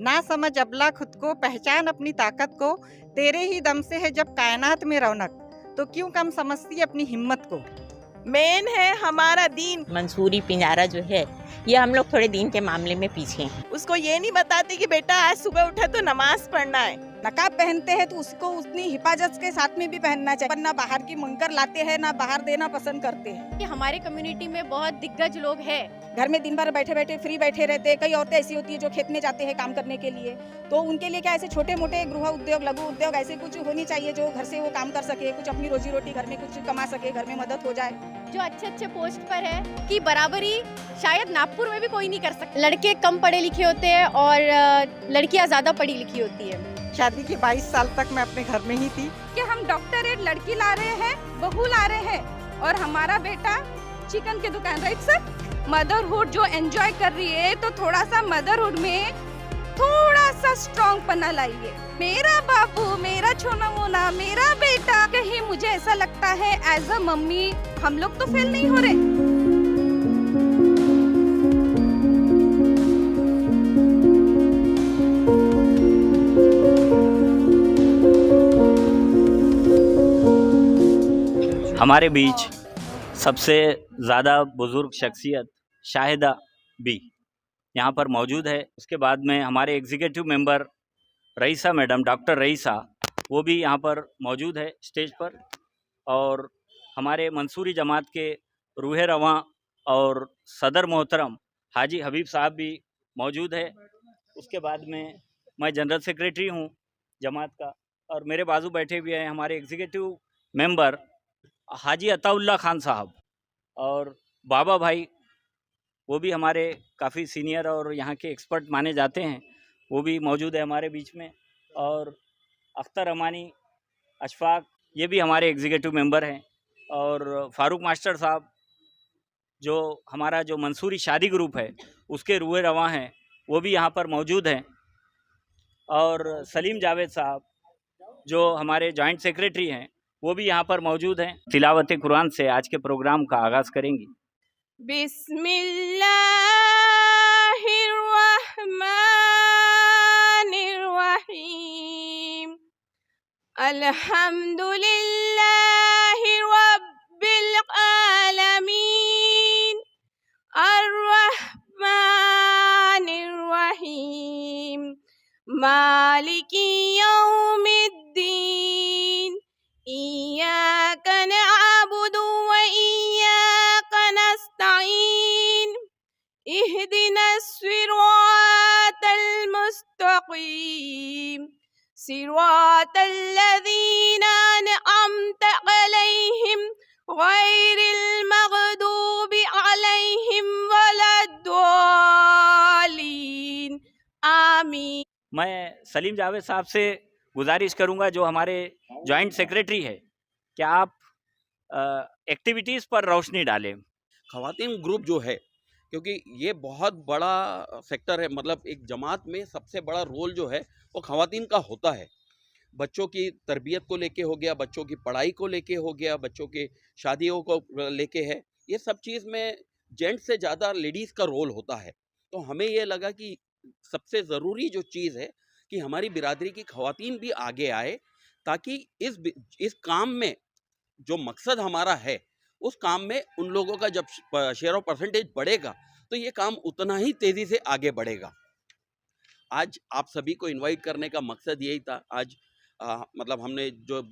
ना समझ अबला खुद को, पहचान अपनी ताकत को, तेरे ही दम से है जब कायनात में रौनक, तो क्यों कम समझती अपनी हिम्मत को। मेन है हमारा दीन। मंसूरी पिंजारा जो है ये हम लोग थोड़े दीन के मामले में पीछे हैं। उसको ये नहीं बताते कि बेटा आज सुबह उठा तो नमाज पढ़ना है। नकाब पहनते हैं तो उसको उतनी हिफाजत के साथ में भी पहनना चाहिए, वरना बाहर की मंकर लाते हैं ना बाहर देना पसंद करते हैं। कि हमारे कम्युनिटी में बहुत दिग्गज लोग हैं। घर में दिन भर बैठे बैठे फ्री बैठे रहते हैं। कई औरतें ऐसी होती है जो खेत में जाते हैं काम करने के लिए, तो उनके लिए क्या ऐसे छोटे मोटे गृह उद्योग, लघु उद्योग ऐसे कुछ होनी चाहिए जो घर से वो काम कर सके, कुछ अपनी रोजी रोटी घर में कुछ कमा सके, घर में मदद हो जाए। जो अच्छे अच्छे पोस्ट पर है कि बराबरी शायद नागपुर में भी कोई नहीं कर सकता। लड़के कम पढ़े लिखे होते हैं और लड़कियां ज्यादा पढ़ी लिखी होती है। शादी के 22 साल तक मैं अपने घर में ही थी। कि हम डॉक्टरेट लड़की ला रहे हैं, बहू ला रहे हैं, और हमारा बेटा चिकन की दुकान, राइट सर। मदरहुड जो एंजॉय कर रही है, तो थोड़ा सा मदरहुड में थोड़ा सा स्ट्रॉन्ग पना लाइए। मेरा बाबू, मेरा छोना मोना, मेरा बेटा, कहीं मुझे ऐसा लगता है एज अ मम्मी हम लोग तो फेल नहीं हो रहे। हमारे बीच सबसे ज़्यादा बुज़ुर्ग शख्सियत शाहिदा बी यहाँ पर मौजूद है। उसके बाद में हमारे executive member Raisa madam, doctor Raisa, वो भी यहाँ पर मौजूद है स्टेज पर। और हमारे मंसूरी जमात के रूहे रवां और सदर मोहतरम हाजी हबीब साहब भी मौजूद है। उसके बाद में मैं जनरल सेक्रेटरी हूँ जमात का, और मेरे बाजू बैठे हुए हैं हमारे एग्जीक्यूटिव मेंबर हाजी अताउल्ला खान साहब और बाबा भाई, वो भी हमारे काफ़ी सीनियर और यहाँ के एक्सपर्ट माने जाते हैं, वो भी मौजूद है हमारे बीच में। और अख्तर अमानी, अशफाक, ये भी हमारे एग्जीक्यूटिव मेंबर हैं। और फारूक मास्टर साहब, जो हमारा जो मंसूरी शादी ग्रुप है उसके रूहे रवां हैं, वो भी यहाँ पर मौजूद हैं। और सलीम जावेद साहब, जो हमारे जॉइंट सेक्रेटरी हैं, वो भी यहाँ पर मौजूद हैं। तिलावत कुरान से आज के प्रोग्राम का आगाज़ करेंगी। बिस्मिल्लाहिर्रहमानिर्रहीम। अल्हम्दुलिल्लाहि रब्बिल आलमीन, अर्रहमानिर्रहीम, मालिकी यौमिद्दीन, इय्याक नअबुदु व इय्याक नस्तईन, इहदिनस सिरातल मुस्तकीम, सिरातल लज़ीना अनअमत अलैहिम गैरिल मग़दूबि अलैहिम वलद्दालीन, आमीन। मैं सलीम जावेद साहब से गुजारिश करूंगा, जो हमारे जॉइंट सेक्रेटरी है, क्या आप एक्टिविटीज़ पर रोशनी डालें। ख़वातीन ग्रुप जो है, क्योंकि ये बहुत बड़ा सेक्टर है, मतलब एक जमात में सबसे बड़ा रोल जो है वो ख़वातीन का होता है। बच्चों की तरबियत को लेके हो गया, बच्चों की पढ़ाई को लेके हो गया, बच्चों के शादियों को लेके है, ये सब चीज़ में जेंट्स से ज़्यादा लेडीज़ का रोल होता है। तो हमें ये लगा कि सबसे ज़रूरी जो चीज़ है कि हमारी बिरादरी की ख़वातीन भी आगे आए, ताकि इस काम में जो मकसद हमारा है, उस काम में उन लोगों का जब शेयर ऑफ परसेंटेज बढ़ेगा तो ये काम उतना ही तेज़ी से आगे बढ़ेगा। आज आप सभी को इनवाइट करने का मकसद यही था। आज मतलब हमने जो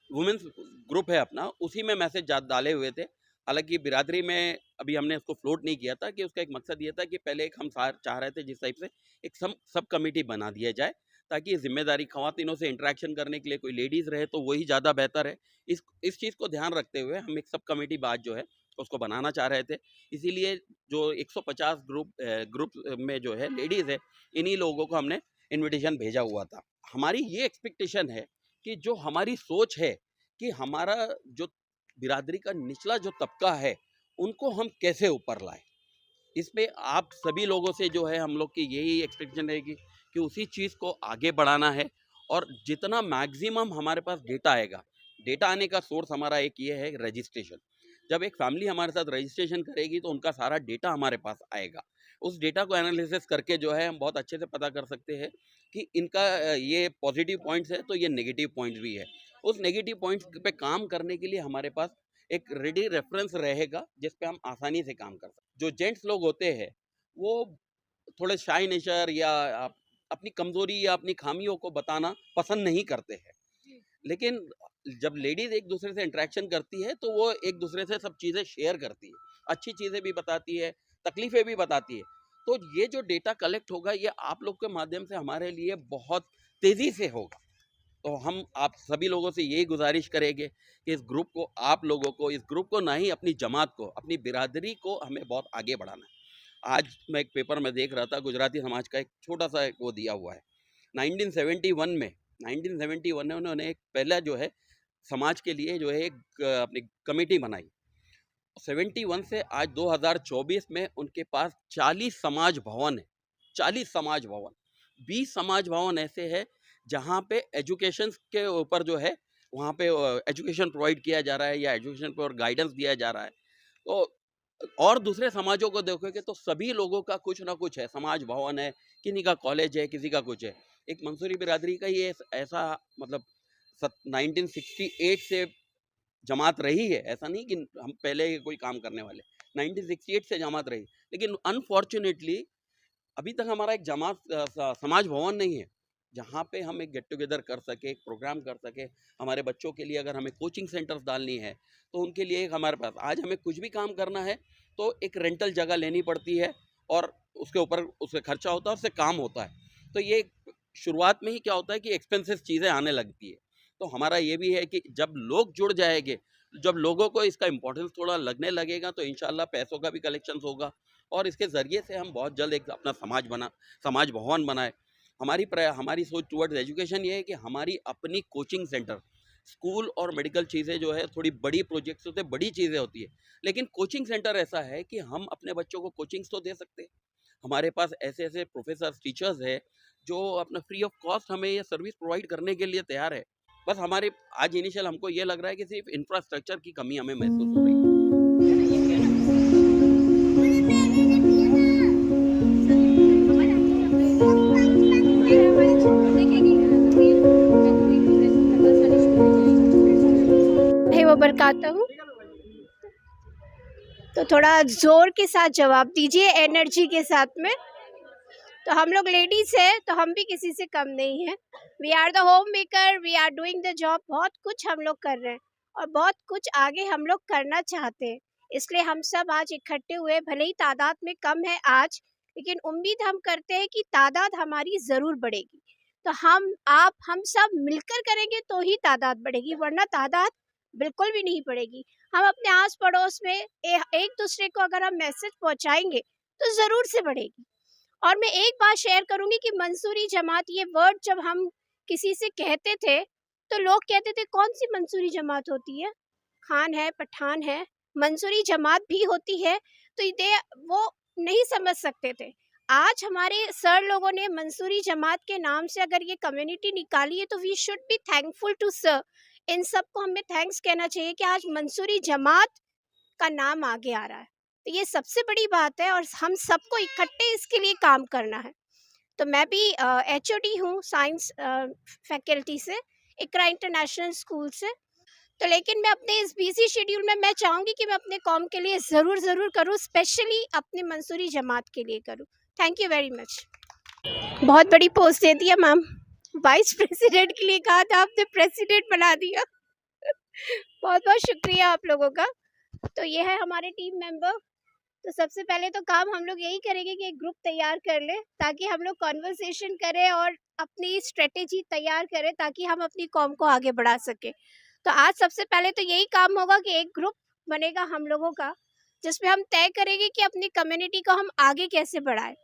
वुमेंस ग्रुप है अपना, उसी में मैसेज डाले हुए थे। हालांकि बिरादरी में अभी हमने उसको फ्लोट नहीं किया था, कि उसका एक मकसद ये था कि पहले एक हम चाह रहे थे जिस टाइप से एक सब कमेटी बना दिया जाए, ताकि जिम्मेदारी ख़वातीनों से इंटरेक्शन करने के लिए कोई लेडीज़ रहे तो वही ज़्यादा बेहतर है। इस चीज़ को ध्यान रखते हुए हम एक सब कमेटी बात जो है उसको बनाना चाह रहे थे। इसीलिए जो 150 ग्रुप में जो है लेडीज़ है, इन्हीं लोगों को हमने इनविटेशन भेजा हुआ था। हमारी ये एक्सपेक्टेशन है कि जो हमारी सोच है कि हमारा जो बिरादरी का निचला जो तबका है, उनको हम कैसे ऊपर लाएं। इसमें आप सभी लोगों से जो है हम लोग की यही एक्सपेक्टेशन रहेगी कि उसी चीज़ को आगे बढ़ाना है, और जितना मैक्सिमम हमारे पास डेटा आएगा, डेटा आने का सोर्स हमारा एक ये है रजिस्ट्रेशन। जब एक फैमिली हमारे साथ रजिस्ट्रेशन करेगी तो उनका सारा डेटा हमारे पास आएगा। उस डेटा को एनालिसिस करके जो है हम बहुत अच्छे से पता कर सकते हैं कि इनका ये पॉजिटिव पॉइंट्स है तो ये नेगेटिव पॉइंट्स भी है। उस नेगेटिव पॉइंट्स पे काम करने के लिए हमारे पास एक रेडी रेफरेंस रहेगा जिस पे हम आसानी से काम कर सकते हैं। जो जेंट्स लोग होते हैं वो थोड़े शाय नेचर या अपनी कमजोरी या अपनी खामियों को बताना पसंद नहीं करते हैं, लेकिन जब लेडीज एक दूसरे से इंटरेक्शन करती है तो वो एक दूसरे से सब चीज़ें शेयर करती है, अच्छी चीज़ें भी बताती है, तकलीफ़ें भी बताती है। तो ये जो डेटा कलेक्ट होगा ये आप लोग के माध्यम से हमारे लिए बहुत तेज़ी से होगा। तो हम आप सभी लोगों से यही गुजारिश करेंगे कि इस ग्रुप को, आप लोगों को, इस ग्रुप को, ना ही अपनी जमात को, अपनी बिरादरी को हमें बहुत आगे बढ़ाना है। आज मैं एक पेपर में देख रहा था, गुजराती समाज का एक छोटा सा एक वो दिया हुआ है। 1971 में उन्होंने एक पहला जो है समाज के लिए जो है एक अपनी कमेटी बनाई। 71 से आज 2024 में उनके पास 40 समाज भवन है। 40 समाज भवन, 20 समाज भवन ऐसे है जहाँ पे एजुकेशन के ऊपर जो है वहाँ पे एजुकेशन प्रोवाइड किया जा रहा है या एजुकेशन पर गाइडेंस दिया जा रहा है। तो और दूसरे समाजों को देखोगे तो सभी लोगों का कुछ ना कुछ है, समाज भवन है, किसी का कॉलेज है, किसी का कुछ है। एक मंसूरी बिरादरी का ये ऐसा मतलब 1968 से जमात रही है, ऐसा नहीं कि हम पहले कोई काम करने वाले, 1968 से जमात रही, लेकिन अनफॉर्चुनेटली अभी तक हमारा एक जमात समाज भवन नहीं है जहाँ पे हम एक गेट टुगेदर कर सके, एक प्रोग्राम कर सके। हमारे बच्चों के लिए अगर हमें कोचिंग सेंटर्स डालनी है तो उनके लिए एक हमारे पास आज हमें कुछ भी काम करना है तो एक रेंटल जगह लेनी पड़ती है और उसके ऊपर उससे खर्चा होता है, उससे काम होता है। तो ये शुरुआत में ही क्या होता है कि एक्सपेंसिव चीज़ें आने लगती है। तो हमारा ये भी है कि जब लोग जुड़ जाएंगे, जब लोगों को इसका इम्पोर्टेंस थोड़ा लगने लगेगा तो इंशाल्लाह पैसों का भी कलेक्शन होगा और इसके ज़रिए से हम बहुत जल्द एक अपना समाज भवन बनाए। हमारी सोच टुवर्ड्स एजुकेशन ये है कि हमारी अपनी कोचिंग सेंटर, स्कूल और मेडिकल चीज़ें जो है थोड़ी बड़ी प्रोजेक्ट्स होते हैं, बड़ी चीज़ें होती है, लेकिन कोचिंग सेंटर ऐसा है कि हम अपने बच्चों को कोचिंग्स तो दे सकते हैं। हमारे पास ऐसे ऐसे प्रोफेसर, टीचर्स है जो अपना फ्री ऑफ कॉस्ट हमें ये सर्विस प्रोवाइड करने के लिए तैयार है। बस हमारे आज इनिशियल हमको ये लग रहा है कि सिर्फ इंफ्रास्ट्रक्चर की कमी हमें महसूस हो रही है। बरकातहू। तो थोड़ा जोर के साथ जवाब दीजिए, एनर्जी के साथ में। तो हम लोग लेडीज हैं तो हम भी किसी से कम नहीं हैं। We are the home maker, we are doing the job. बहुत कुछ हम लोग कर रहे हैं और बहुत कुछ आगे हम लोग करना चाहते हैं, इसलिए हम सब आज इकट्ठे हुए। भले ही तादाद में कम है आज, लेकिन उम्मीद हम करते हैं कि तादाद हमारी ज़रूर बढ़ेगी। तो हम सब मिलकर करेंगे तो ही तादाद बढ़ेगी, वरना तादाद बिल्कुल भी नहीं बढ़ेगी। हम अपने आस पड़ोस में एक दूसरे को अगर हम मैसेज पहुंचाएंगे तो ज़रूर से बढ़ेगी। और मैं एक बात शेयर करूंगी कि मंसूरी जमात, ये वर्ड जब हम किसी से कहते थे तो लोग कहते थे कौन सी मंसूरी जमात होती है, खान है, पठान है, मंसूरी जमात भी होती है, तो वो नहीं समझ सकते थे। आज हमारे सर लोगों ने मंसूरी जमात के नाम से अगर ये कम्युनिटी निकाली है तो we should be thankful to sir. इन सब को हमें थैंक्स कहना चाहिए कि आज मंसूरी जमात का नाम आगे आ रहा है, तो ये सबसे बड़ी बात है और हम सबको इकट्ठे इसके लिए काम करना है। तो मैं भी HOD हूँ साइंस फैकल्टी से, इकरा इंटरनेशनल स्कूल से। तो लेकिन मैं अपने इस बिजी शेड्यूल में मैं चाहूँगी कि मैं अपने कौम के लिए ज़रूर करूँ, स्पेशली अपने मंसूरी जमात के लिए करूँ। Thank you very much. बहुत बड़ी पोस्ट दे दिया मैम, वाइस प्रेसिडेंट के लिए कहा था, आपने प्रेसिडेंट बना दिया। बहुत बहुत शुक्रिया आप लोगों का। तो ये है हमारे टीम मेंबर। तो सबसे पहले तो काम हम लोग यही करेंगे कि एक ग्रुप तैयार कर ले ताकि हम लोग कॉन्वर्सेशन करें और अपनी स्ट्रेटेजी तैयार करें ताकि हम अपनी कौम को आगे बढ़ा सके। तो आज सबसे पहले तो यही काम होगा कि एक ग्रुप बनेगा हम लोगों का, जिसमें हम तय करेंगे कि अपनी कम्युनिटी को हम आगे कैसे बढ़ाएं।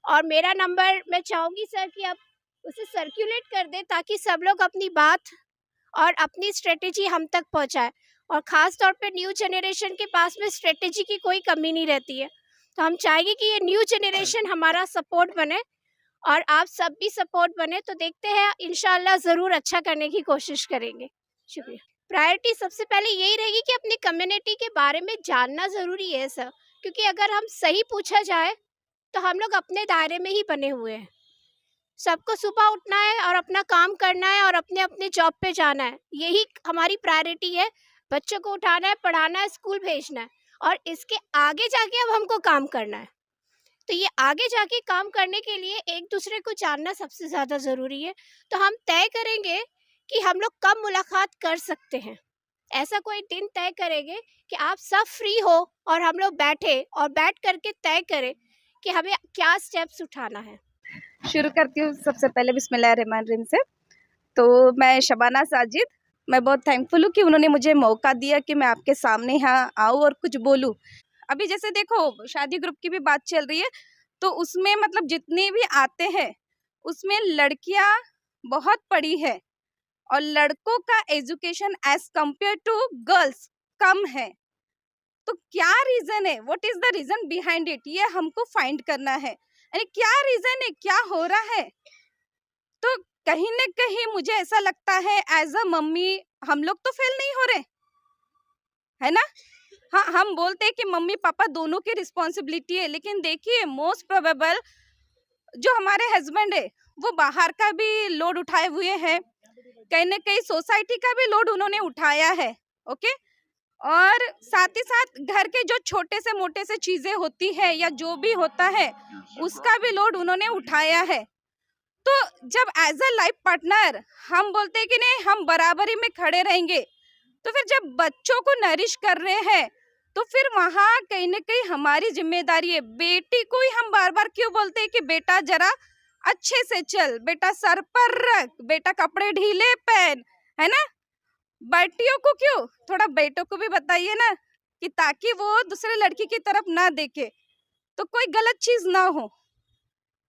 और मेरा नंबर मैं चाहूँगी सर कि आप उसे सर्कुलेट कर दें ताकि सब लोग अपनी बात और अपनी स्ट्रेटेजी हम तक पहुँचाएं। और ख़ास तौर पे न्यू जनरेशन के पास में स्ट्रेटेजी की कोई कमी नहीं रहती है, तो हम चाहेंगे कि ये न्यू जनरेशन हमारा सपोर्ट बने और आप सब भी सपोर्ट बने। तो देखते हैं, इंशाल्लाह ज़रूर अच्छा करने की कोशिश करेंगे। शुक्रिया। प्रायोरिटी सबसे पहले यही रहेगी कि अपनी कम्युनिटी के बारे में जानना ज़रूरी है सर, क्योंकि अगर हम सही पूछा जाए तो हम लोग अपने दायरे में ही बने हुए हैं। सबको सुबह उठना है और अपना काम करना है और अपने अपने जॉब पे जाना है, यही हमारी प्रायोरिटी है। बच्चों को उठाना है, पढ़ाना है, स्कूल भेजना है, और इसके आगे जाके अब हमको काम करना है। तो ये आगे जाके काम करने के लिए एक दूसरे को जानना सबसे ज़्यादा ज़रूरी है। तो हम तय करेंगे कि हम लोग कब मुलाकात कर सकते हैं। ऐसा कोई दिन तय करेंगे कि आप सब फ्री हो और हम लोग बैठे और बैठ करके तय करें कि हमें क्या स्टेप्स उठाना है। शुरू करती हूँ सबसे पहले बिस्मिल्लाहिर्रहमानिर्रहीम से। तो मैं शबाना साजिद, मैं बहुत थैंकफुल हूँ कि उन्होंने मुझे मौका दिया कि मैं आपके सामने यहाँ आऊँ और कुछ बोलूँ। अभी जैसे देखो शादी ग्रुप की भी बात चल रही है, तो उसमें मतलब जितने भी आते हैं उसमें लड़कियाँ बहुत पढ़ी है और लड़कों का education as compare to girls कम है। तो क्या रीज़न है, what is the reason behind it, ये हमको फाइंड करना है। यानी क्या रीज़न है, क्या हो रहा है। तो कहीं न कहीं मुझे ऐसा लगता है एज अ मम्मी हम लोग तो फेल नहीं हो रहे, है ना। हाँ, हम बोलते हैं कि मम्मी पापा दोनों की रिस्पॉन्सिबिलिटी है, लेकिन देखिए मोस्ट प्रोबेबल जो हमारे हस्बैंड है वो बाहर का भी लोड उठाए हुए हैं, कहीं न कहीं सोसाइटी का भी लोड उन्होंने उठाया है। ओके, और साथ ही साथ घर के जो छोटे से मोटे से चीजें होती है या जो भी होता है उसका भी लोड उन्होंने उठाया है। तो जब एज अ लाइफ पार्टनर हम बोलते हैं कि नहीं हम बराबरी में खड़े रहेंगे, तो फिर जब बच्चों को नरिश कर रहे हैं तो फिर वहाँ कहीं न कहीं हमारी जिम्मेदारी है। बेटी को ही हम बार बार क्यों बोलते हैं कि बेटा जरा अच्छे से चल, बेटा सर पर रख, बेटा कपड़े ढीले पहन, है ना। बेटियों को क्यों, थोड़ा बेटों को भी बताइए ना, कि ताकि वो दूसरे लड़की की तरफ ना देखे, तो कोई गलत चीज ना हो।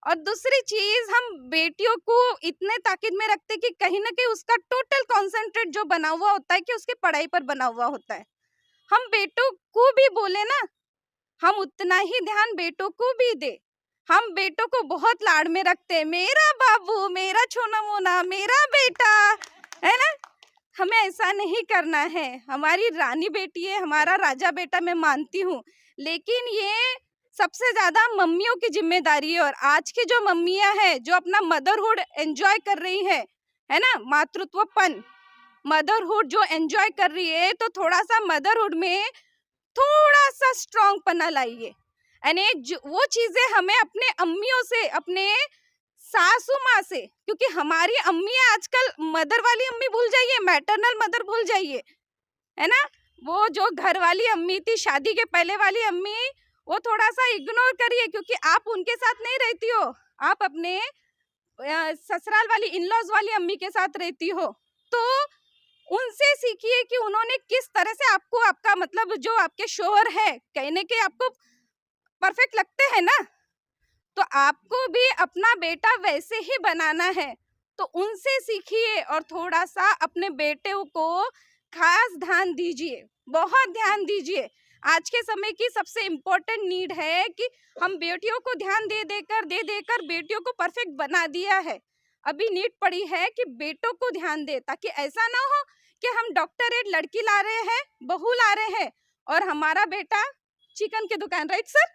और दूसरी चीज हम बेटियों को इतने ताकीद में रखते कि कहीं ना कहीं उसका टोटल कॉन्सेंट्रेट जो बना हुआ होता है कि उसके पढ़ाई पर बना हुआ होता है। हम बेटों को भी बोले ना, हम उतना ही ध्यान बेटों को भी दे। हम बेटों को बहुत लाड़ में रखते हैं, मेरा बाबू, मेरा छोना मोना, मेरा बेटा, है ना। हमें ऐसा नहीं करना है। हमारी रानी बेटी है, हमारा राजा बेटा, मैं मानती हूँ, लेकिन ये सबसे ज्यादा मम्मियों की जिम्मेदारी है। और आज की जो मम्मियां हैं जो अपना मदरहुड एंजॉय कर रही है ना, मातृत्वपन, मदरहुड जो एंजॉय कर रही है, तो थोड़ा सा मदरहुड में थोड़ा सा स्ट्रॉन्ग पना लाइए। यानी वो चीजें हमें अपने अम्मियों से, अपने सासू माँ से, क्योंकि हमारी अम्मी आजकल मदर वाली अम्मी भूल जाइए, मैटरनल मदर भूल जाइए, है ना। वो जो घर वाली अम्मी थी, शादी के पहले वाली अम्मी, वो थोड़ा सा इग्नोर करिए, क्योंकि आप उनके साथ नहीं रहती हो, आप अपने ससुराल वाली इन-लॉज वाली अम्मी के साथ रहती हो। तो उनसे सीखिए कि उन्होंने किस तरह से आपको, आपका मतलब जो आपके शोहर है, कहने के आपको परफेक्ट लगते हैं ना, तो आपको भी अपना बेटा वैसे ही बनाना है। तो उनसे सीखिए और थोड़ा सा अपने बेटे को खास ध्यान दीजिए, बहुत ध्यान दीजिए। आज के समय की सबसे इम्पोर्टेंट नीड है कि हम बेटियों को ध्यान दे देकर बेटियों को परफेक्ट बना दिया है। अभी नीड पड़ी है कि बेटों को ध्यान दे, ताकि ऐसा ना हो कि हम डॉक्टरेट लड़की ला रहे हैं, बहू ला रहे हैं, और हमारा बेटा चिकन की दुकान, right sir.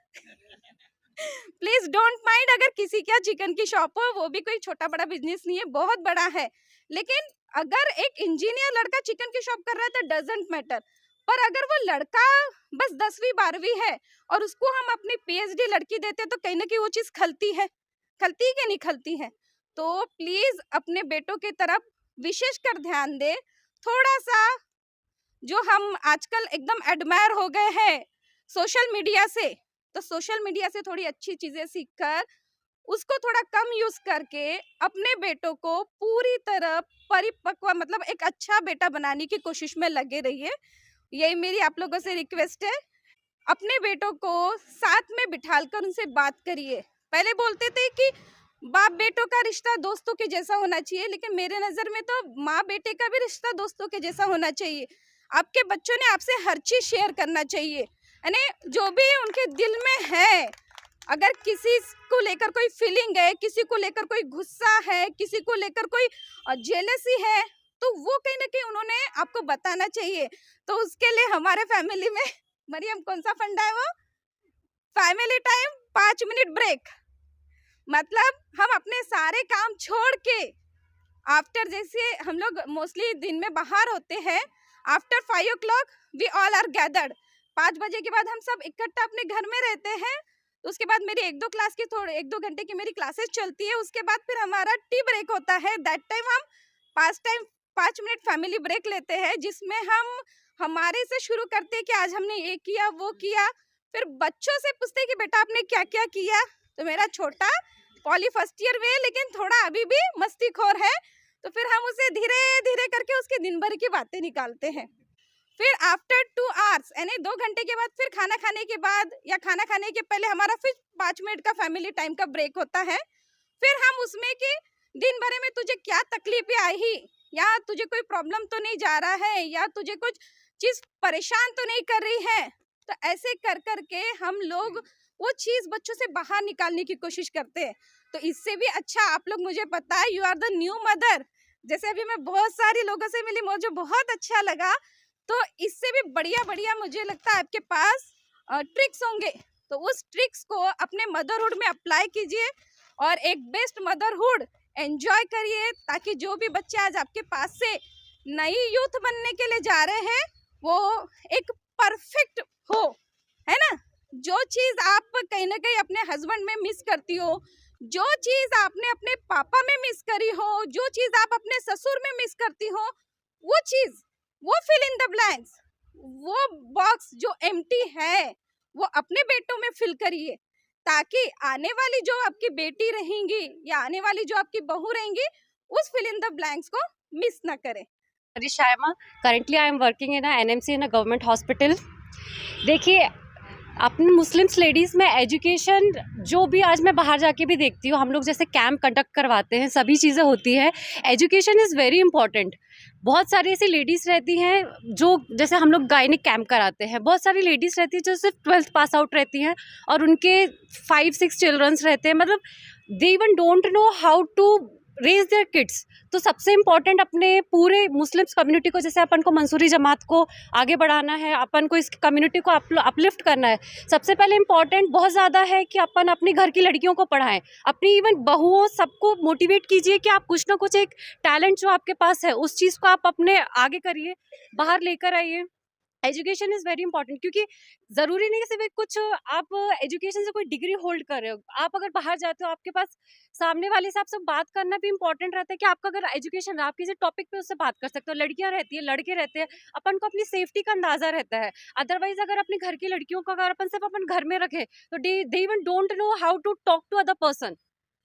Please don't mind अगर किसी क्या चिकन की शॉप हो, वो भी कोई छोटा बड़ा बिजनेस नहीं है, बहुत बड़ा है। लेकिन अगर एक इंजीनियर लड़का चिकन की शॉप कर रहा है तो डजंट मैटर, पर अगर वो लड़का बस 10वीं 12वीं है और उसको हम अपनी PhD लड़की देते तो कहीं ना कहीं वो चीज खलती है कि नहीं खलती है। तो प्लीज अपने बेटों की तरफ विशेष कर ध्यान दे। थोड़ा सा जो हम आजकल एकदम एडमायर हो गए हैं सोशल मीडिया से, तो सोशल मीडिया से थोड़ी अच्छी चीजें सीखकर उसको थोड़ा कम यूज करके अपने बेटों को पूरी तरह परिपक्व, मतलब एक अच्छा बेटा बनाने की कोशिश में लगे रहिए। यही मेरी आप लोगों से रिक्वेस्ट है। अपने बेटों को साथ में बिठाकर उनसे बात करिए। पहले बोलते थे कि बाप बेटों का रिश्ता दोस्तों के जैसा होना चाहिए, लेकिन मेरे नजर में तो माँ बेटे का भी रिश्ता दोस्तों के जैसा होना चाहिए। आपके बच्चों ने आपसे हर चीज शेयर करना चाहिए, यानी जो भी उनके दिल में है। अगर किसी को लेकर कोई फीलिंग है, किसी को लेकर कोई गुस्सा है, किसी को लेकर कोई जेलसी है, तो वो कहीं ना कहीं उन्होंने आपको बताना चाहिए। तो उसके लिए हमारे फैमिली में मरियम कौन सा फंडा है, वो फैमिली टाइम 5 मिनट ब्रेक, मतलब हम अपने सारे काम छोड़ के आफ्टर, जैसे हम लोग मोस्टली दिन में बाहर होते हैं, after 5 o'clock we all are gathered. 5 बजे के बाद हम सब इकट्ठा अपने घर में रहते हैं। उसके बाद मेरी 1-2 क्लास की 1-2 घंटे की मेरी क्लासेस चलती है। उसके बाद फिर हमारा टी ब्रेक होता है। दैट टाइम हम 5 मिनट फैमिली ब्रेक लेते हैं, जिसमें हम हमारे से शुरू करते हैं कि आज हमने ये किया वो किया। फिर बच्चों से पूछते हैं कि बेटा आपने क्या क्या किया। तो मेरा छोटा पॉली फर्स्ट ईयर में, लेकिन थोड़ा अभी भी मस्तीखोर है, तो फिर हम उसे धीरे धीरे करके उसके दिन भर की बातें निकालते हैं। फिर आफ्टर 2 hours यानी 2 घंटे के बाद फिर खाना खाने के बाद या खाना खाने के पहले हमारा फिर 5 मिनट का फैमिली टाइम का ब्रेक होता है। फिर हम उसमें कि दिन भर में तुझे क्या तकलीफें आई, या तुझे कोई प्रॉब्लम तो नहीं जा रहा है, या तुझे कुछ चीज परेशान तो नहीं कर रही है। तो ऐसे कर करके हम लोग वो चीज बच्चों से बाहर निकालने की कोशिश करते हैं। तो इससे भी अच्छा आप लोग, मुझे पता है you are the new mother, जैसे अभी मैं बहुत सारे लोगों से मिली, मुझे बहुत अच्छा लगा। तो इससे भी बढ़िया मुझे लगता है आपके पास ट्रिक्स होंगे, तो उस ट्रिक्स को अपने मदरहुड में अप्लाई कीजिए और एक बेस्ट मदरहुड एंजॉय करिए, ताकि जो भी बच्चे आज आपके पास से नई यूथ बनने के लिए जा रहे हैं वो एक परफेक्ट हो, है ना। जो चीज आप कहीं ना कहीं अपने हस्बैंड में मिस करती हो, जो चीज आपने अपने पापा में मिस करी हो, जो चीज आप अपने ससुर में मिस करती हो, वो चीज, वो फिल इन द ब्लैंक्स, वो बॉक्स जो एम्प्टी है वो अपने बेटों में फिल करिए, ताकि आने वाली जो आपकी बेटी रहेंगी या आने वाली जो आपकी बहू रहेंगी उस फिल इन द ब्लैंक्स को मिस ना करें। Shaima, currently I am working in a NMC in a government hospital. देखिए, अपने मुस्लिम्स लेडीज़ में एजुकेशन, जो भी आज मैं बाहर जाके भी देखती हूँ, हम लोग जैसे कैंप कंडक्ट करवाते हैं, सभी चीज़ें होती है, एजुकेशन इज़ वेरी इंपॉर्टेंट। बहुत सारी ऐसी लेडीज़ रहती हैं जो, जैसे हम लोग गायनिक कैंप कराते हैं, बहुत सारी लेडीज़ रहती हैं जो सिर्फ 12th पास आउट रहती हैं और उनके 5-6 चिल्ड्रंस रहते हैं, मतलब they even don't know how to raise their kids. तो सबसे इम्पॉर्टेंट अपने पूरे मुस्लिम्स कम्युनिटी को, जैसे अपन को मंसूरी जमात को आगे बढ़ाना है, अपन को इस कम्युनिटी को अपलिफ्ट करना है, सबसे पहले इम्पॉर्टेंट बहुत ज़्यादा है कि अपन अपनी घर की लड़कियों को पढ़ाएं, अपनी इवन बहुओं सबको मोटिवेट कीजिए कि आप कुछ ना कुछ एक टैलेंट जो आपके पास है उस चीज़ को आप अपने आगे करिए, बाहर लेकर आइए। एजुकेशन इज़ वेरी इंपॉर्टेंट, क्योंकि ज़रूरी नहीं कि सिर्फ कुछ आप एजुकेशन से कोई डिग्री होल्ड कर रहे हो, आप अगर बाहर जाते हो आपके पास सामने वाले से आपसे बात करना भी इंपॉर्टेंट रहता है कि आपका अगर एजुकेशन, आप किसी टॉपिक पे उससे बात कर सकते हो। लड़कियां रहती है, लड़के रहते हैं, अपन को अपनी सेफ्टी का अंदाजा रहता है। अदरवाइज अगर अपने घर की लड़कियों को अगर अपन सिर्फ अपन घर में रखे तो they even don't know how to talk to other person.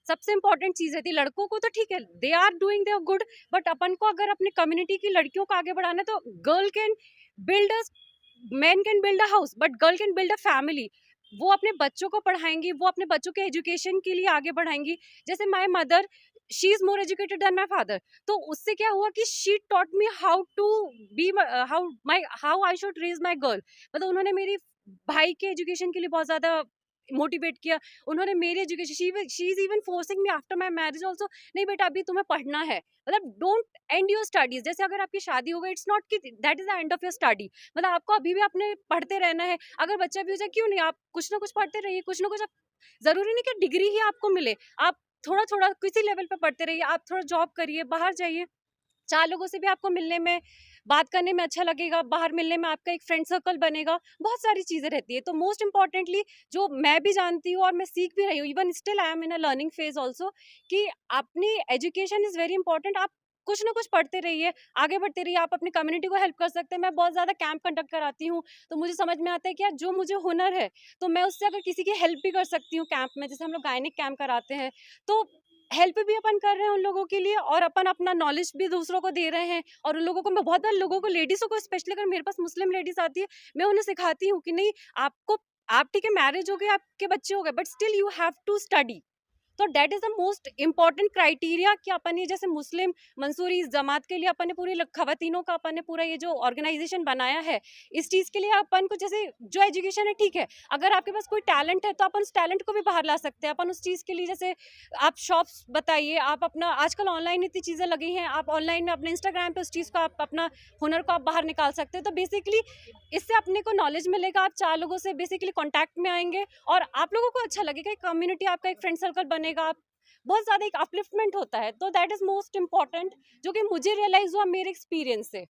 सबसे इंपॉर्टेंट चीज़ रहती है, लड़कों को तो ठीक है, they are doing their good, but अपन को अगर अपनी कम्युनिटी की लड़कियों को आगे बढ़ाना है तो girl can build a, man can build a house but girl can build a family. वो अपने बच्चों को पढ़ाएंगी, वो अपने बच्चों के एजुकेशन के लिए आगे बढ़ाएंगी। जैसे my mother, she is more educated than my father, तो उससे क्या हुआ कि she taught me how to be, how I should raise my girl. मतलब उन्होंने मेरी भाई के एजुकेशन के लिए बहुत ज़्यादा मोटिवेट किया, उन्होंने मेरी education, she is even forcing me after my marriage also, नहीं बेटा अभी तुम्हें पढ़ना है, मतलब डोंट एंड योर स्टडीज। जैसे अगर आपकी शादी हो गई, इट्स नॉट कि that is the end of your study, मतलब आपको अभी भी अपने पढ़ते रहना है। अगर बच्चा भी हो जाए क्यों नहीं, आप कुछ ना कुछ पढ़ते रहिए, कुछ ना कुछ, ज़रूरी नहीं कि डिग्री ही आपको मिले, आप थोड़ा थोड़ा किसी लेवल पे पढ़ते रहिए, आप थोड़ा जॉब करिए, बाहर जाइए, 4 लोगों से भी आपको मिलने में, बात करने में अच्छा लगेगा, बाहर मिलने में आपका एक फ्रेंड सर्कल बनेगा, बहुत सारी चीज़ें रहती है। तो मोस्ट इंपॉर्टेंटली जो मैं भी जानती हूँ और मैं सीख भी रही हूँ, even still I am in a learning phase also, कि अपनी एजुकेशन इज़ वेरी इंपॉर्टेंट। आप कुछ ना कुछ पढ़ते रहिए, आगे बढ़ते रहिए, आप अपनी कम्युनिटी को हेल्प कर सकते हैं। मैं बहुत ज़्यादा कैंप कंडक्ट कराती हूँ, तो मुझे समझ में आता है कि यार जो मुझे हुनर है तो मैं उससे अगर किसी की हेल्प भी कर सकती हूँ कैंप में, जैसे हम लोग गायनिक कैंप कराते हैं तो हेल्प भी अपन कर रहे हैं उन लोगों के लिए, और अपन अपना नॉलेज भी दूसरों को दे रहे हैं। और उन लोगों को, मैं बहुत बार लोगों को, लेडीज़ों को स्पेशली, अगर मेरे पास मुस्लिम लेडीज़ आती है, मैं उन्हें सिखाती हूँ कि नहीं, आपको, आप ठीक है मैरिज हो गए, आपके बच्चे हो गए, but still you have to study. तो that is the most important criteria कि अपन ये जैसे मुस्लिम मंसूरी जमात के लिए अपन ने पूरी खवातीनों का अपन ने पूरा ये जो ऑर्गेनाइजेशन बनाया है, इस चीज़ के लिए अपन को जैसे जो एजुकेशन है ठीक है, अगर आपके पास कोई टैलेंट है तो अपन उस टैलेंट को भी बाहर ला सकते हैं। अपन उस चीज़ के लिए जैसे आप शॉप्स बताइए, आप अपना आजकल ऑनलाइन इतनी चीज़ें लगी हैं, आप ऑनलाइन में अपने इंस्टाग्राम पे उस चीज़ को आप अपना हुनर को आप बाहर निकाल सकते हैं। तो बेसिकली इससे अपने को नॉलेज मिलेगा, आप 4 लोगों से बेसिकली कॉन्टैक्ट में आएंगे और आप लोगों को अच्छा लगेगा, एक कम्युनिटी आपका एक फ्रेंड सर्कल बनेगा, आप बहुत ज़्यादा एक अपलिफ्टमेंट होता है। तो दैट इज़ मोस्ट इम्पॉर्टेंट, जो कि मुझे रियलाइज़ हुआ मेरे एक्सपीरियंस से।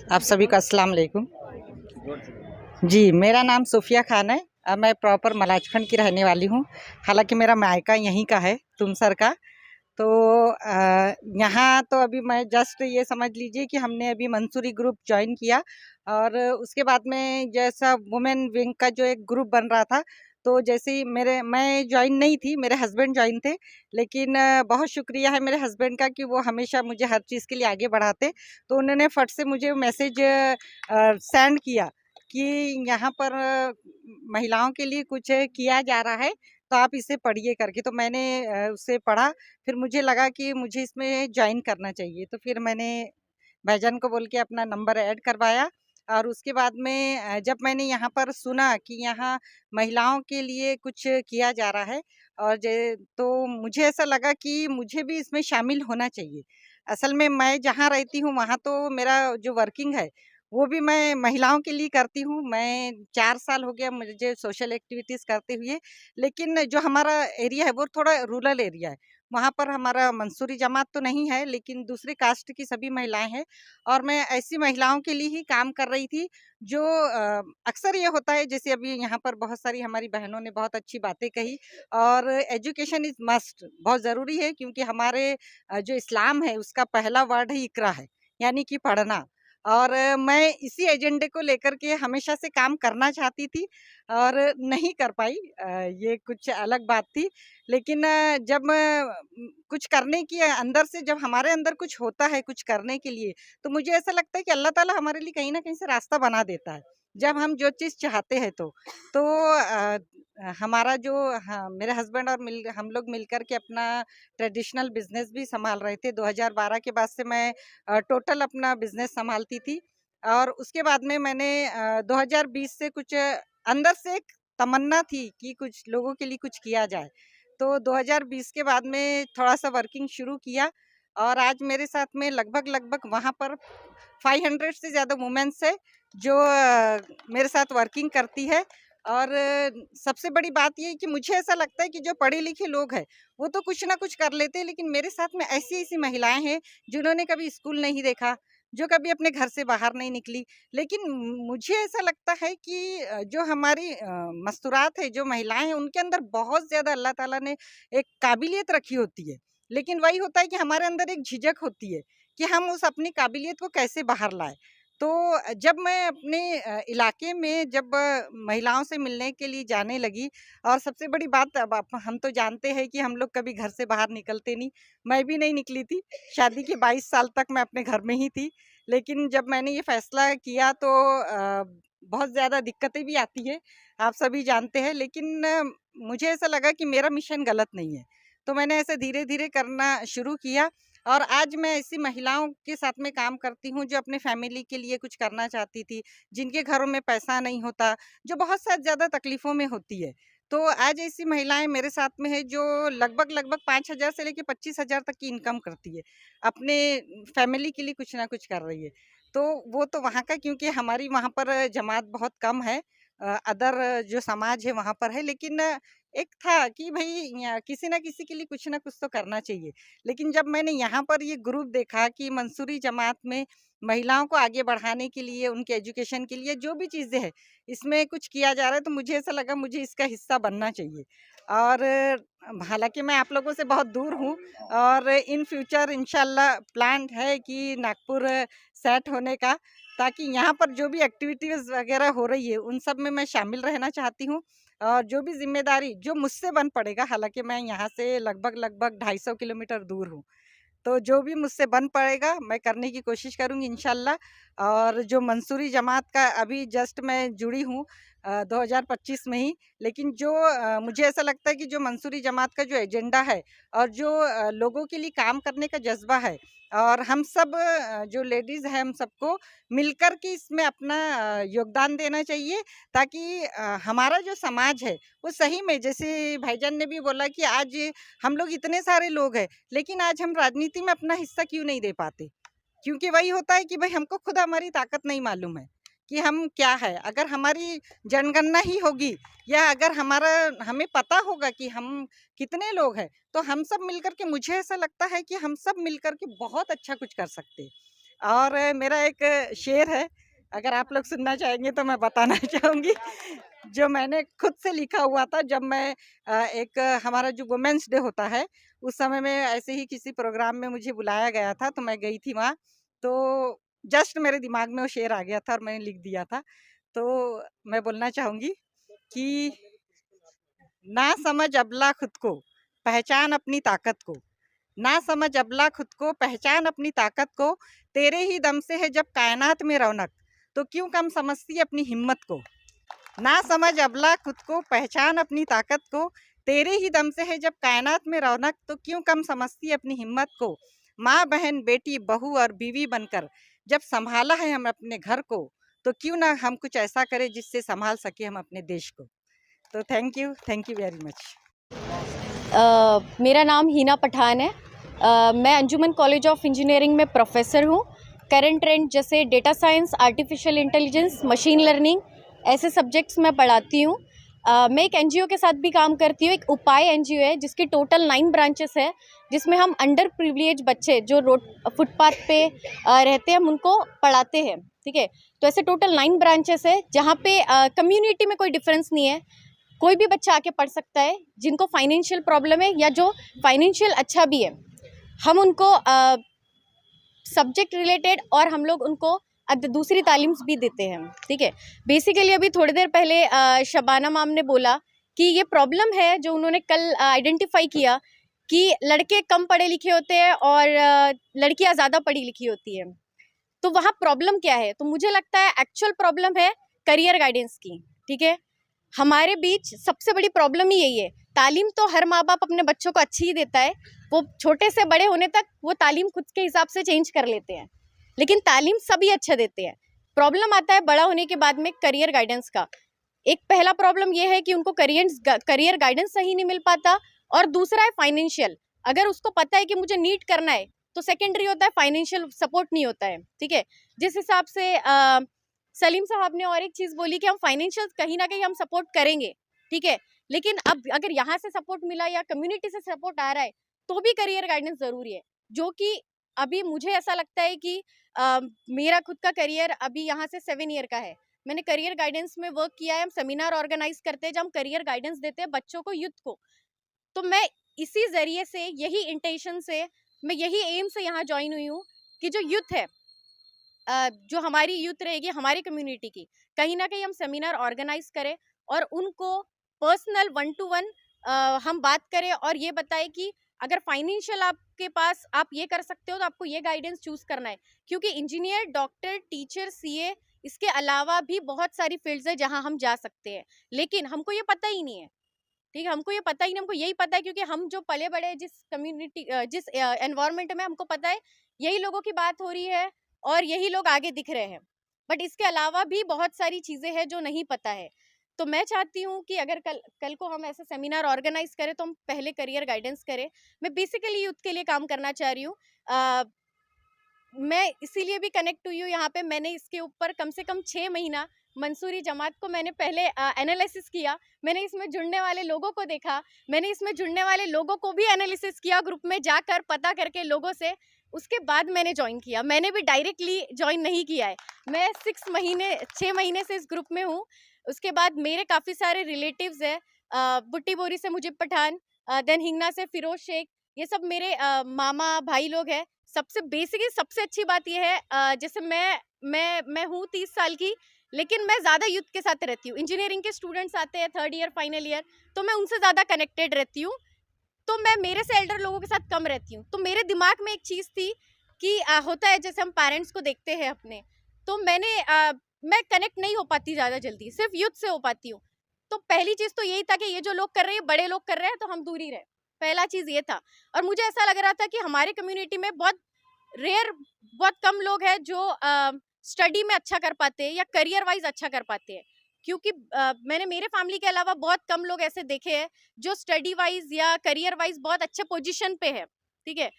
आप सभी को अस्सलाम वालेकुम। जी, मेरा नाम सूफिया खान है। मैं प्रॉपर मलाजखंड की रहने वाली हूँ। हालांकि मेरा मायका यहीं का है, तुमसर का। तो यहाँ तो अभी मैं जस्ट ये समझ लीजिए कि हमने अभी मंसूरी ग्रुप ज्वाइन किया और उसके बाद में जैसा वुमेन विंग का जो एक ग्रुप बन रहा था, तो जैसे ही मैं ज्वाइन नहीं थी, मेरे हस्बैंड ज्वाइन थे। लेकिन बहुत शुक्रिया है मेरे हस्बैंड का कि वो हमेशा मुझे हर चीज़ के लिए आगे बढ़ाते। तो उन्होंने फट से मुझे मैसेज सेंड किया कि यहाँ पर महिलाओं के लिए कुछ किया जा रहा है, तो आप इसे पढ़िए करके। तो मैंने उसे पढ़ा, फिर मुझे लगा कि मुझे इसमें ज्वाइन करना चाहिए। तो फिर मैंने भाईजान को बोल के अपना नंबर ऐड करवाया और उसके बाद में जब मैंने यहाँ पर सुना कि यहाँ महिलाओं के लिए कुछ किया जा रहा है और तो मुझे ऐसा लगा कि मुझे भी इसमें शामिल होना चाहिए। असल में मैं जहाँ रहती हूँ वहाँ तो मेरा जो वर्किंग है वो भी मैं महिलाओं के लिए करती हूँ। मैं 4 साल हो गया मुझे सोशल एक्टिविटीज़ करते हुए। लेकिन जो हमारा एरिया है वो थोड़ा रूरल एरिया है। वहाँ पर हमारा मंसूरी जमात तो नहीं है, लेकिन दूसरे कास्ट की सभी महिलाएं हैं और मैं ऐसी महिलाओं के लिए ही काम कर रही थी जो अक्सर ये होता है, जैसे अभी यहाँ पर बहुत सारी हमारी बहनों ने बहुत अच्छी बातें कही। और एजुकेशन इज़ मस्ट, बहुत ज़रूरी है, क्योंकि हमारे जो इस्लाम है उसका पहला वर्ड ही इकरा है, यानी कि पढ़ना। और मैं इसी एजेंडे को लेकर के हमेशा से काम करना चाहती थी और नहीं कर पाई। ये कुछ अलग बात थी। लेकिन जब कुछ करने की अंदर से जब हमारे अंदर कुछ होता है कुछ करने के लिए, तो मुझे ऐसा लगता है कि अल्लाह ताला हमारे लिए कहीं ना कहीं से रास्ता बना देता है जब हम जो चीज़ चाहते हैं। तो हमारा जो मेरे हस्बैंड और हम लोग मिलकर के अपना ट्रेडिशनल बिजनेस भी संभाल रहे थे। 2012 के बाद से मैं टोटल अपना बिजनेस संभालती थी और उसके बाद में मैंने 2020 से कुछ अंदर से एक तमन्ना थी कि कुछ लोगों के लिए कुछ किया जाए। तो 2020 के बाद में थोड़ा सा वर्किंग शुरू किया और आज मेरे साथ में लगभग वहाँ पर 500 से ज़्यादा वुमेन्स है जो मेरे साथ वर्किंग करती है। और सबसे बड़ी बात ये है कि मुझे ऐसा लगता है कि जो पढ़े लिखे लोग हैं वो तो कुछ ना कुछ कर लेते हैं, लेकिन मेरे साथ में ऐसी महिलाएं हैं जिन्होंने कभी स्कूल नहीं देखा, जो कभी अपने घर से बाहर नहीं निकली। लेकिन मुझे ऐसा लगता है कि जो हमारी मस्तूरात है, जो महिलाएं हैं, उनके अंदर बहुत ज़्यादा अल्लाह ताला ने एक काबिलियत रखी होती है। लेकिन वही होता है कि हमारे अंदर एक झिझक होती है कि हम उस अपनी काबिलियत को कैसे बाहर लाएं। तो जब मैं अपने इलाके में जब महिलाओं से मिलने के लिए जाने लगी, और सबसे बड़ी बात, अब हम तो जानते हैं कि हम लोग कभी घर से बाहर निकलते नहीं, मैं भी नहीं निकली थी। शादी के 22 साल तक मैं अपने घर में ही थी। लेकिन जब मैंने ये फैसला किया तो बहुत ज़्यादा दिक्कतें भी आती है, आप सभी जानते हैं। लेकिन मुझे ऐसा लगा कि मेरा मिशन गलत नहीं है, तो मैंने ऐसे धीरे धीरे करना शुरू किया और आज मैं ऐसी महिलाओं के साथ में काम करती हूँ जो अपने फैमिली के लिए कुछ करना चाहती थी, जिनके घरों में पैसा नहीं होता, जो बहुत ज़्यादा तकलीफ़ों में होती है। तो आज ऐसी महिलाएं मेरे साथ में है जो लगभग 5,000 से लेकर 25,000 तक की इनकम करती है, अपने फैमिली के लिए कुछ ना कुछ कर रही है। तो वो तो वहाँ का, क्योंकि हमारी वहाँ पर जमात बहुत कम है, अदर जो समाज है वहाँ पर है। लेकिन एक था कि भाई किसी ना किसी के लिए कुछ ना कुछ तो करना चाहिए। लेकिन जब मैंने यहाँ पर ये ग्रुप देखा कि मंसूरी जमात में महिलाओं को आगे बढ़ाने के लिए, उनके एजुकेशन के लिए जो भी चीज़ें हैं इसमें कुछ किया जा रहा है, तो मुझे ऐसा लगा मुझे इसका हिस्सा बनना चाहिए। और हालांकि मैं आप लोगों से बहुत दूर हूँ और इन फ्यूचर इंशाल्लाह प्लान है कि नागपुर सेट होने का, ताकि यहाँ पर जो भी एक्टिविटीज़ वगैरह हो रही है उन सब में मैं शामिल रहना चाहती हूँ। और जो भी ज़िम्मेदारी जो मुझसे बन पड़ेगा, हालांकि मैं यहाँ से लगभग 250 किलोमीटर दूर हूँ, तो जो भी मुझसे बन पड़ेगा मैं करने की कोशिश करूँगी इंशाल्लाह। और जो मंसूरी जमात का अभी जस्ट मैं जुड़ी हूँ, 2025 में ही। लेकिन जो मुझे ऐसा लगता है कि जो मंसूरी जमात का जो एजेंडा है और जो लोगों के लिए काम करने का जज्बा है, और हम सब जो लेडीज़ हैं हम सबको मिलकर के इसमें अपना योगदान देना चाहिए, ताकि हमारा जो समाज है वो सही में, जैसे भाईजान ने भी बोला कि आज हम लोग इतने सारे लोग हैं, लेकिन आज हम राजनीति में अपना हिस्सा क्यों नहीं दे पाते? क्योंकि वही होता है कि भाई हमको खुद हमारी ताकत नहीं मालूम है कि हम क्या है। अगर हमारी जनगणना ही होगी या अगर हमें पता होगा कि हम कितने लोग हैं, तो हम सब मिलकर के, मुझे ऐसा लगता है कि हम सब मिलकर के बहुत अच्छा कुछ कर सकते हैं। और मेरा एक शेर है, अगर आप लोग सुनना चाहेंगे तो मैं बताना चाहूँगी, जो मैंने खुद से लिखा हुआ था। जब मैं एक हमारा जो वुमेंस डे होता है उस समय में ऐसे ही किसी प्रोग्राम में मुझे बुलाया गया था, तो मैं गई थी वहाँ। तो जस्ट मेरे दिमाग में वो शेर आ गया था और मैंने लिख दिया था। तो मैं बोलना चाहूँगी कि ना समझ अबला खुद को, पहचान अपनी ताकत को। ना समझ अबला खुद को, पहचान अपनी ताकत को। तेरे ही दम से है जब कायनात में रौनक, तो क्यों कम समझती अपनी हिम्मत को। ना समझ अबला खुद को, पहचान अपनी ताकत को। तेरे ही दम से है जब कायनात में रौनक, तो क्यों कम समझती अपनी हिम्मत को। माँ बहन बेटी बहू और बीवी बनकर जब संभाला है हम अपने घर को, तो क्यों ना हम कुछ ऐसा करें जिससे संभाल सके हम अपने देश को। तो थैंक यू वेरी मच। मेरा नाम हिना पठान है। मैं अंजुमन कॉलेज ऑफ इंजीनियरिंग में प्रोफेसर हूँ। करंट ट्रेंड जैसे data science, artificial intelligence, machine learning, ऐसे सब्जेक्ट्स मैं पढ़ाती हूँ। मैं एक एनजीओ के साथ भी काम करती हूँ। एक उपाय एनजीओ है जिसकी टोटल 9 ब्रांचेस है, जिसमें हम अंडर प्रिविलेज बच्चे जो रोड फुटपाथ पे रहते हैं हम उनको पढ़ाते हैं। ठीक है, तो ऐसे टोटल 9 ब्रांचेस है जहाँ पे कम्युनिटी में कोई डिफरेंस नहीं है, कोई भी बच्चा आके पढ़ सकता है। जिनको फाइनेंशियल प्रॉब्लम है या जो फाइनेंशियल अच्छा भी है, हम उनको सब्जेक्ट रिलेटेड और हम लोग उनको दूसरी तालीम भी देते हैं। ठीक है, बेसिकली अभी थोड़ी देर पहले शबाना मैम ने बोला कि ये प्रॉब्लम है जो उन्होंने कल आइडेंटिफाई किया कि लड़के कम पढ़े लिखे होते हैं और लड़कियां ज़्यादा पढ़ी लिखी होती हैं। तो वहाँ प्रॉब्लम क्या है? तो मुझे लगता है एक्चुअल प्रॉब्लम है करियर गाइडेंस की। ठीक है, हमारे बीच सबसे बड़ी प्रॉब्लम ही यही है। तालीम तो हर माँ बाप अपने बच्चों को अच्छी ही देता है, वो छोटे से बड़े होने तक वो तालीम खुद के हिसाब से चेंज कर लेते हैं, लेकिन तालीम सभी अच्छा देते हैं। प्रॉब्लम आता है बड़ा होने के बाद में करियर गाइडेंस का। एक पहला प्रॉब्लम ये है कि उनको करियर गाइडेंस सही नहीं मिल पाता, और दूसरा है फाइनेंशियल। अगर उसको पता है कि मुझे नीट करना है तो सेकेंडरी होता है फाइनेंशियल सपोर्ट नहीं होता है। ठीक है, जिस हिसाब से सलीम साहब ने और एक चीज़ बोली कि हम फाइनेंशियल कहीं ना कहीं हम सपोर्ट करेंगे। ठीक है, लेकिन अब अगर यहाँ से सपोर्ट मिला या कम्युनिटी से सपोर्ट आ रहा है तो भी करियर गाइडेंस ज़रूरी है। जो कि अभी मुझे ऐसा लगता है कि मेरा खुद का करियर अभी यहाँ से 7 ईयर का है। मैंने करियर गाइडेंस में वर्क किया है। हम सेमिनार ऑर्गेनाइज करते हैं जब हम करियर गाइडेंस देते हैं बच्चों को, यूथ को। तो मैं इसी ज़रिए से, यही इंटेंशन से, मैं यही एम से यहाँ ज्वाइन हुई हूँ कि जो यूथ है, जो हमारी यूथ रहेगी हमारी कम्युनिटी की, कहीं ना कहीं हम सेमिनार ऑर्गेनाइज करें और उनको पर्सनल 1 to 1 हम बात करें और ये बताएं कि अगर फाइनेंशियल आपके पास आप ये कर सकते हो तो आपको ये गाइडेंस चूज करना है। क्योंकि इंजीनियर, डॉक्टर, टीचर, सीए, इसके अलावा भी बहुत सारी फील्ड्स है जहां हम जा सकते हैं, लेकिन हमको ये पता ही नहीं है। ठीक है, हमको ये पता ही नहीं, हमको यही पता है क्योंकि हम जो पले बड़े जिस कम्युनिटी, जिस एनवायरनमेंट में, हमको पता है यही लोगों की बात हो रही है और यही लोग आगे दिख रहे हैं। बट इसके अलावा भी बहुत सारी चीज़ें हैं जो नहीं पता है। तो मैं चाहती हूँ कि अगर कल को हम ऐसे सेमिनार ऑर्गेनाइज करें तो हम पहले करियर गाइडेंस करें। मैं बेसिकली यूथ के लिए काम करना चाह रही हूँ। मैं इसीलिए भी कनेक्ट हुई हूँ यहाँ पे। मैंने इसके ऊपर कम से कम 6 महीना मंसूरी जमात को मैंने पहले एनालिसिस किया। मैंने इसमें जुड़ने वाले लोगों को देखा, मैंने इसमें जुड़ने वाले लोगों को भी एनालिसिस किया, ग्रुप में जाकर पता करके लोगों से, उसके बाद मैंने ज्वाइन किया। मैंने भी डायरेक्टली ज्वाइन नहीं किया है। मैं 6 महीने से इस ग्रुप में हूँ। उसके बाद मेरे काफ़ी सारे रिलेटिव्स हैं, बुट्टी बोरी से मुजीब पठान, देन हिंगना से फिरोज शेख, ये सब मेरे मामा भाई लोग हैं। सबसे बेसिकली सबसे अच्छी बात ये है, जैसे मैं हूँ 30 साल की, लेकिन मैं ज़्यादा यूथ के साथ रहती हूँ। इंजीनियरिंग के स्टूडेंट्स आते हैं 3rd ईयर, फाइनल ईयर, तो मैं उनसे ज़्यादा कनेक्टेड रहती हूँ। तो मैं मेरे से एल्डर लोगों के साथ कम रहती हूँ। तो मेरे दिमाग में एक चीज़ थी कि होता है जैसे हम पेरेंट्स को देखते हैं अपने, तो मैंने मैं कनेक्ट नहीं हो पाती ज़्यादा जल्दी, सिर्फ यूथ से हो पाती हूँ। तो पहली चीज़ तो यही था कि ये जो लोग कर रहे हैं, बड़े लोग कर रहे हैं, तो हम दूर ही रहे। पहला चीज़ ये था। और मुझे ऐसा लग रहा था कि हमारे कम्युनिटी में बहुत कम लोग हैं जो स्टडी में अच्छा कर पाते हैं या करियर वाइज अच्छा कर पाते हैं। क्योंकि मैंने मेरे फैमिली के अलावा बहुत कम लोग ऐसे देखे हैं जो स्टडी वाइज या करियर वाइज बहुत अच्छे पोजीशन पे है, ठीक है।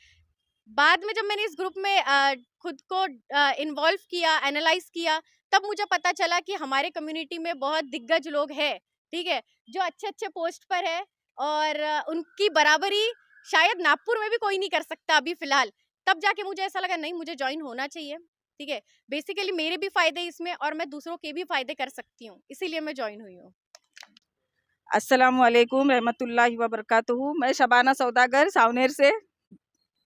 बाद में जब मैंने इस ग्रुप में खुद को इन्वॉल्व किया, एनालाइज किया, तब मुझे पता चला कि हमारे कम्युनिटी में बहुत दिग्गज लोग हैं, ठीक है, जो अच्छे अच्छे पोस्ट पर है और उनकी बराबरी शायद नागपुर में भी कोई नहीं कर सकता अभी फिलहाल। तब जाके मुझे ऐसा लगा नहीं, मुझे ज्वाइन होना चाहिए, ठीक है। बेसिकली मेरे भी फायदे इसमें और मैं दूसरों के भी फायदे कर सकती हूँ, इसीलिए मैं ज्वाइन हुई हूँ। अस्सलामुअलैकुम रहमतुल्लाहि व बरकातुहू। मैं शबाना सौदागर सावनेर से।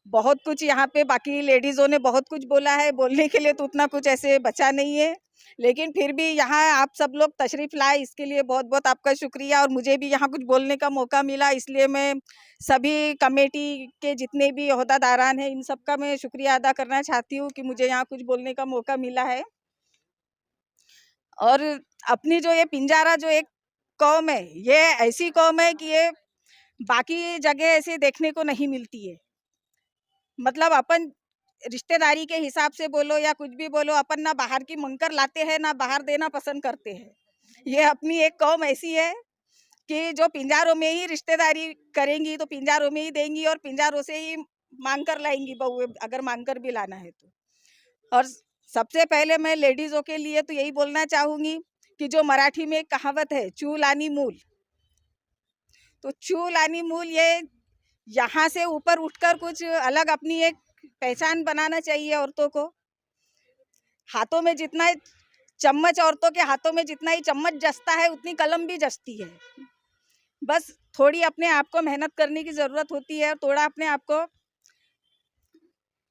बहुत कुछ यहाँ पे बाकी लेडीज़ों ने बहुत कुछ बोला है, बोलने के लिए तो उतना कुछ ऐसे बचा नहीं है, लेकिन फिर भी यहाँ आप सब लोग तशरीफ़ लाए, इसके लिए बहुत बहुत आपका शुक्रिया। और मुझे भी यहाँ कुछ बोलने का मौका मिला, इसलिए मैं सभी कमेटी के जितने भी ओहदादारान हैं इन सब का मैं शुक्रिया अदा करना चाहती हूँ कि मुझे यहाँ कुछ बोलने का मौका मिला है। और अपनी जो ये पिंजारा जो एक कौम है, ये ऐसी कौम है कि ये बाकी जगह ऐसे देखने को नहीं मिलती है। मतलब अपन रिश्तेदारी के हिसाब से बोलो या कुछ भी बोलो, अपन ना बाहर की मंकर लाते हैं ना बाहर देना पसंद करते हैं। ये अपनी एक कौम ऐसी है कि जो पिंजारों में ही रिश्तेदारी करेंगी तो पिंजारों में ही देंगी और पिंजारों से ही मांग कर लाएंगी बहू, अगर मांग कर भी लाना है तो। और सबसे पहले मैं लेडीज़ों के लिए तो यही बोलना चाहूँगी कि जो मराठी में एक कहावत है चूल आणि मूल, तो चूल आणि मूल ये यहाँ से ऊपर उठकर कुछ अलग अपनी एक पहचान बनाना चाहिए औरतों को। हाथों में जितना चम्मच, औरतों के हाथों में जितना ही चम्मच जसता है उतनी कलम भी जसती है। बस थोड़ी अपने आप को मेहनत करने की ज़रूरत होती है, थोड़ा अपने आप को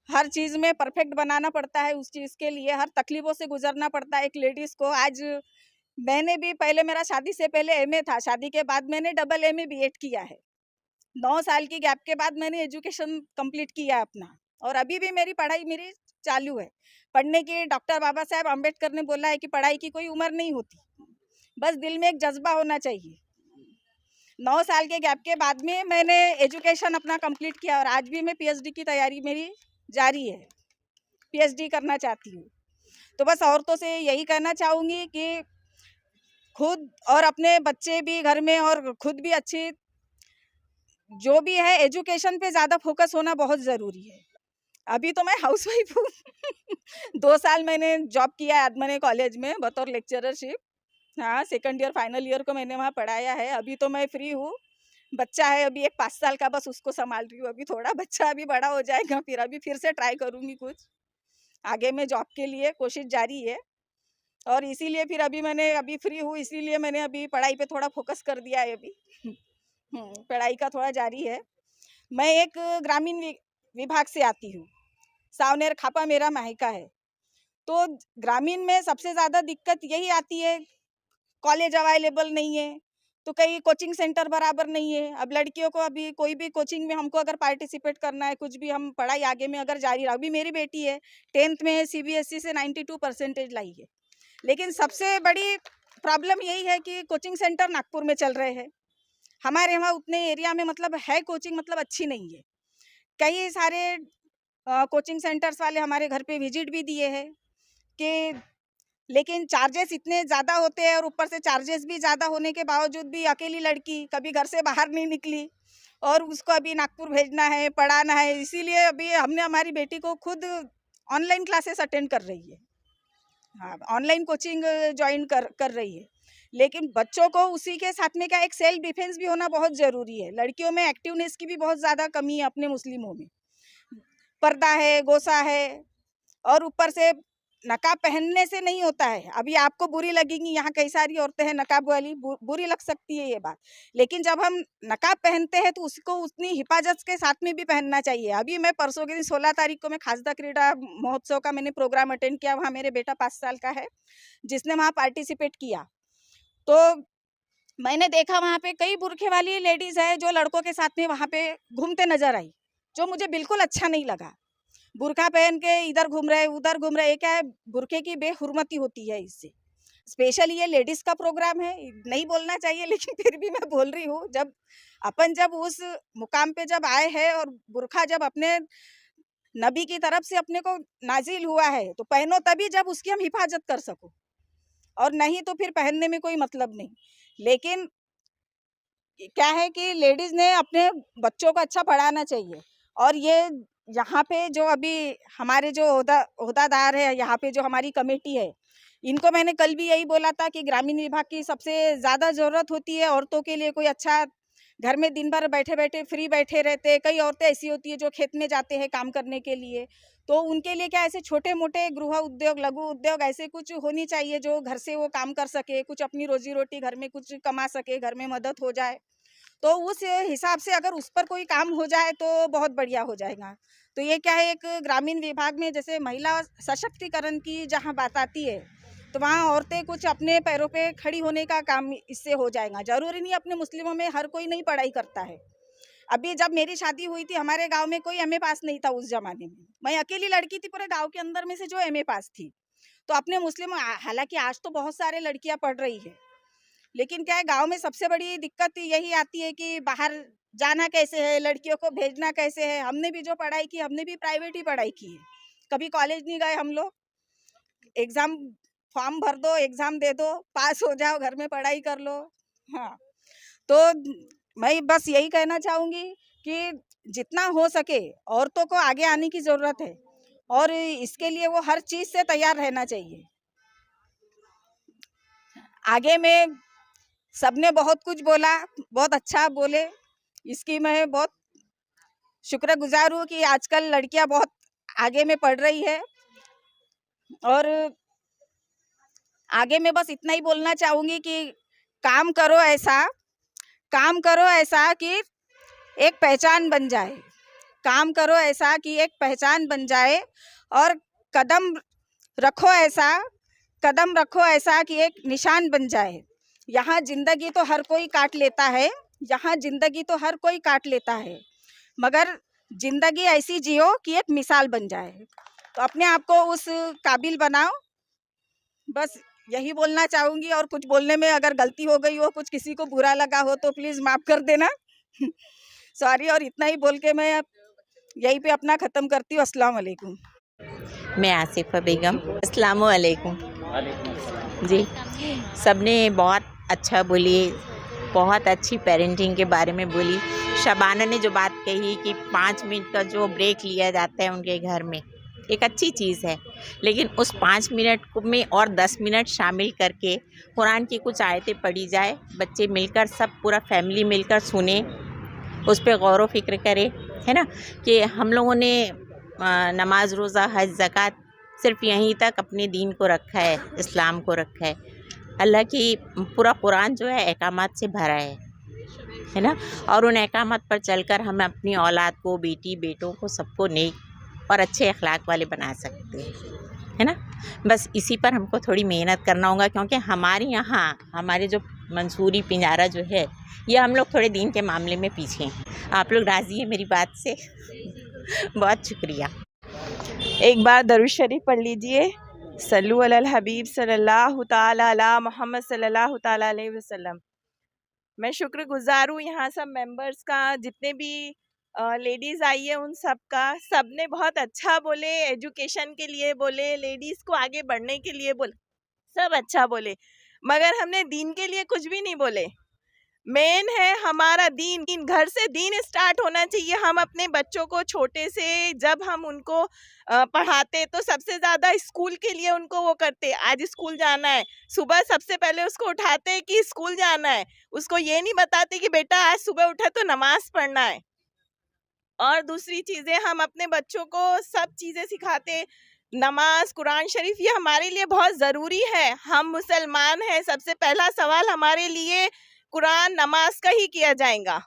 हर चीज़ में परफेक्ट बनाना पड़ता है। उस चीज़ के लिए हर तकलीफ़ों से गुजरना पड़ता है एक लेडीज़ को। आज मैंने भी, पहले मेरा शादी से पहले एमए था, शादी के बाद मैंने डबल एमए बीएड किया है। 9 साल की गैप के बाद मैंने एजुकेशन कंप्लीट किया अपना, और अभी भी मेरी पढ़ाई मेरी चालू है। पढ़ने की डॉक्टर बाबा साहेब अम्बेडकर ने बोला है कि पढ़ाई की कोई उम्र नहीं होती, बस दिल में एक जज्बा होना चाहिए। 9 साल के गैप के बाद में मैंने एजुकेशन अपना कंप्लीट किया और आज भी मैं पीएचडी की तैयारी मेरी जारी है, पीएचडी करना चाहती हूँ। तो बस औरतों से यही कहना चाहूँगी कि खुद और अपने बच्चे भी घर में और खुद भी अच्छी जो भी है एजुकेशन पे ज़्यादा फोकस होना बहुत ज़रूरी है। अभी तो मैं हाउसवाइफ हूँ 2 साल मैंने जॉब किया है आदमने कॉलेज में बतौर लेक्चररशिप। हाँ, सेकंड ईयर फाइनल ईयर को मैंने वहाँ पढ़ाया है। अभी तो मैं फ्री हूँ। बच्चा है अभी एक 5 साल का, बस उसको संभाल रही हूँ। अभी थोड़ा बच्चा अभी बड़ा हो जाएगा, फिर से ट्राई करूँगी कुछ आगे में जॉब के लिए, कोशिश जारी है। और इसीलिए फिर अभी फ्री हूँ, इसीलिए मैंने अभी पढ़ाई पे थोड़ा फोकस कर दिया है अभी। पढ़ाई का थोड़ा जारी है। मैं एक ग्रामीण विभाग से आती हूँ, सावनेर खापा मेरा मायका है। तो ग्रामीण में सबसे ज़्यादा दिक्कत यही आती है, कॉलेज अवेलेबल नहीं है, तो कहीं कोचिंग सेंटर बराबर नहीं है। अब लड़कियों को अभी कोई भी कोचिंग में हमको अगर पार्टिसिपेट करना है, कुछ भी हम पढ़ाई आगे में अगर जारी रहा, अभी मेरी बेटी है 10th में है, सीबीएसई से 92% लाई है। लेकिन सबसे बड़ी प्रॉब्लम यही है कि कोचिंग सेंटर नागपुर में चल रहे हैं, हमारे वहाँ उतने एरिया में मतलब है कोचिंग, मतलब अच्छी नहीं है। कई सारे कोचिंग सेंटर्स वाले हमारे घर पे विजिट भी दिए हैं कि, लेकिन चार्जेस इतने ज़्यादा होते हैं और ऊपर से चार्जेस भी ज़्यादा होने के बावजूद भी अकेली लड़की कभी घर से बाहर नहीं निकली और उसको अभी नागपुर भेजना है, पढ़ाना है। इसीलिए अभी हमने हमारी बेटी को खुद ऑनलाइन क्लासेस अटेंड कर रही है। हाँ, ऑनलाइन कोचिंग ज्वाइन कर रही है। लेकिन बच्चों को उसी के साथ में क्या एक सेल्फ डिफेंस भी होना बहुत ज़रूरी है। लड़कियों में एक्टिवनेस की भी बहुत ज़्यादा कमी है अपने मुस्लिमों में। पर्दा है, गोसा है और ऊपर से नकाब पहनने से नहीं होता है। अभी आपको बुरी लगेंगी, यहाँ कई सारी औरतें हैं नकाब वाली, बुरी लग सकती है ये बात, लेकिन जब हम नकाब पहनते हैं तो उसको उतनी हिफाजत के साथ में भी पहनना चाहिए। अभी मैं परसों के दिन 16 तारीख को मैं खासदा क्रीड़ा महोत्सव का मैंने प्रोग्राम अटेंड किया। वहाँ मेरे बेटा 5 साल का है जिसने वहाँ पार्टिसिपेट किया। तो मैंने देखा वहाँ पे कई बुरखे वाली लेडीज़ है जो लड़कों के साथ में वहाँ पे घूमते नजर आई, जो मुझे बिल्कुल अच्छा नहीं लगा। बुर्का पहन के इधर घूम रहे उधर घूम रहे, ये क्या है, बुर्के की बेहुरमती होती है इससे। स्पेशली ये लेडीज का प्रोग्राम है, नहीं बोलना चाहिए लेकिन फिर भी मैं बोल रही हूँ। जब उस मुकाम पे जब आए हैं और बुर्का जब अपने नबी की तरफ से अपने को नाजिल हुआ है तो पहनो, तभी जब उसकी हम हिफाजत कर सको, और नहीं तो फिर पहनने में कोई मतलब नहीं। लेकिन क्या है कि लेडीज ने अपने बच्चों को अच्छा पढ़ाना चाहिए। और ये यहाँ पे जो अभी हमारे जो ओहदादार है, यहाँ पे जो हमारी कमेटी है, इनको मैंने कल भी यही बोला था कि ग्रामीण विभाग की सबसे ज़्यादा ज़रूरत होती है औरतों के लिए कोई अच्छा, घर में दिन भर बैठे बैठे फ्री बैठे रहते। कई औरतें ऐसी होती है जो खेत में जाते हैं काम करने के लिए, तो उनके लिए क्या ऐसे छोटे मोटे गृह उद्योग, लघु उद्योग ऐसे कुछ होनी चाहिए जो घर से वो काम कर सके, कुछ अपनी रोजी रोटी घर में कुछ कमा सके, घर में मदद हो जाए। तो उस हिसाब से अगर उस पर कोई काम हो जाए तो बहुत बढ़िया हो जाएगा। तो ये क्या है, एक ग्रामीण विभाग में जैसे महिला सशक्तिकरण की जहाँ बात आती है तो वहाँ औरतें कुछ अपने पैरों पे खड़ी होने का काम इससे हो जाएगा। जरूरी नहीं अपने मुस्लिमों में हर कोई नहीं पढ़ाई करता है। अभी जब मेरी शादी हुई थी, हमारे गांव में कोई एमए पास नहीं था उस जमाने में। मैं अकेली लड़की थी पूरे गांव के अंदर में से जो एमए पास थी। तो अपने मुस्लिम, हालांकि आज तो बहुत सारे लड़कियां पढ़ रही है, लेकिन क्या है, गांव में सबसे बड़ी दिक्कत यही आती है कि बाहर जाना कैसे है, लड़कियों को भेजना कैसे है। हमने भी जो पढ़ाई की, हमने भी प्राइवेट ही पढ़ाई की है, कभी कॉलेज नहीं गए हम लोग। एग्जाम फॉर्म भर दो, एग्जाम दे दो, पास हो जाओ, घर में पढ़ाई कर लो। हाँ, तो मैं बस यही कहना चाहूँगी कि जितना हो सके औरतों को आगे आने की ज़रूरत है, और इसके लिए वो हर चीज़ से तैयार रहना चाहिए। आगे में सबने बहुत कुछ बोला, बहुत अच्छा बोले, इसकी मैं बहुत शुक्रगुजार हूँ कि आजकल लड़कियां बहुत आगे में पढ़ रही है। और आगे में बस इतना ही बोलना चाहूँगी कि काम करो ऐसा कि एक पहचान बन जाए, काम करो ऐसा कि एक पहचान बन जाए, और कदम रखो ऐसा कि एक निशान बन जाए। यहाँ जिंदगी तो हर कोई काट लेता है, मगर जिंदगी ऐसी जियो कि एक मिसाल बन जाए। तो अपने आप को उस काबिल बनाओ, बस यही बोलना चाहूँगी। और कुछ बोलने में अगर गलती हो गई हो, कुछ किसी को बुरा लगा हो तो प्लीज़ माफ़ कर देना। सॉरी। और इतना ही बोल के मैं यहीं पे अपना ख़त्म करती हूँ। अस्सलाम वालेकुम। मैं आसिफा बेगम। अस्सलाम वालेकुम जी। सबने बहुत अच्छा बोली, बहुत अच्छी पेरेंटिंग के बारे में बोली। शबाना ने जो बात कही कि 5 मिनट का जो ब्रेक लिया जाता है उनके घर में, एक अच्छी चीज़ है, लेकिन उस 5 मिनट में और 10 मिनट शामिल करके कुरान की कुछ आयतें पढ़ी जाए, बच्चे मिलकर, सब पूरा फैमिली मिलकर सुने, उस पर गौर व फिक्र करे, है ना। कि हम लोगों ने नमाज, रोज़ा, हज, ज़कात सिर्फ यहीं तक अपने दीन को रखा है, इस्लाम को रखा है। अल्लाह की पूरा कुरान जो है अहकामात से भरा है ना। और उन अहकामात पर चलकर हम अपनी औलाद को, बेटी बेटों को, सबको नेक और अच्छे अखलाक वाले बना सकते हैं, है ना। बस इसी पर हमको थोड़ी मेहनत करना होगा, क्योंकि हमारे यहाँ हमारे जो मंसूरी पिंजारा जो है, ये हम लोग थोड़े दीन के मामले में पीछे हैं। आप लोग राज़ी हैं मेरी बात से? बहुत शुक्रिया। एक बार दरूद शरीफ पढ़ लीजिए। सल्लु अलल हबीब सल्लल्लाहु ताला अला मोहम्मद सल्लल्लाहु ताला अलैहि वसल्लम। मैं शुक्रगुजार हूँ यहाँ सब मेंबर्स का, जितने भी लेडीज़ आई है उन सब का। सब ने बहुत अच्छा बोले, एजुकेशन के लिए बोले, लेडीज़ को आगे बढ़ने के लिए बोले, सब अच्छा बोले, मगर हमने दीन के लिए कुछ भी नहीं बोले। मेन है हमारा दीन, घर से दीन स्टार्ट होना चाहिए। हम अपने बच्चों को छोटे से जब हम उनको पढ़ाते तो सबसे ज़्यादा स्कूल के लिए उनको वो करते, आज स्कूल जाना है, सुबह सबसे पहले उसको उठाते कि स्कूल जाना है। उसको ये नहीं बताते कि बेटा आज सुबह उठा तो नमाज पढ़ना है। और दूसरी चीज़ें हम अपने बच्चों को सब चीज़ें सिखाते, नमाज, कुरान शरीफ, ये हमारे लिए बहुत ज़रूरी है। हम मुसलमान हैं, सबसे पहला सवाल हमारे लिए कुरान, नमाज का ही किया जाएगा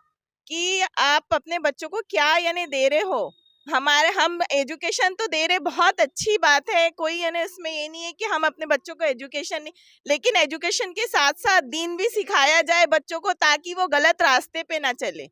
कि आप अपने बच्चों को क्या यानी दे रहे हो। हम एजुकेशन तो दे रहे, बहुत अच्छी बात है, कोई यानी इसमें ये नहीं है कि हम अपने बच्चों को एजुकेशन नहीं, लेकिन एजुकेशन के साथ साथ दीन भी सिखाया जाए बच्चों को, ताकि वो गलत रास्ते पे ना चले।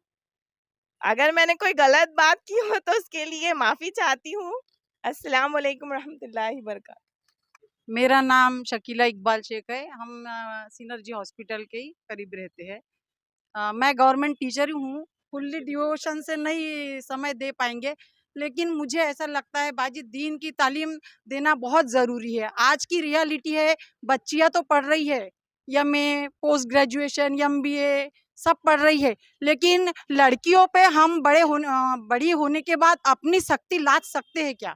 अगर मैंने कोई गलत बात की हो तो उसके लिए माफ़ी चाहती हूँ। अस्सलाम वालेकुम रहमतुल्लाहि बरकातहू। मेरा नाम शकीला इकबाल शेख है। हम सिनर्जी हॉस्पिटल के ही करीब रहते हैं। मैं गवर्नमेंट टीचर ही हूँ। फुल्ली डिवोशन से नहीं समय दे पाएंगे, लेकिन मुझे ऐसा लगता है बाजी दीन की तालीम देना बहुत ज़रूरी है। आज की रियलिटी है, बच्चियाँ तो पढ़ रही है, एमए, पोस्ट ग्रेजुएशन, एमबीए सब पढ़ रही है, लेकिन लड़कियों पे हम बड़ी होने के बाद अपनी शक्ति लाद सकते हैं क्या?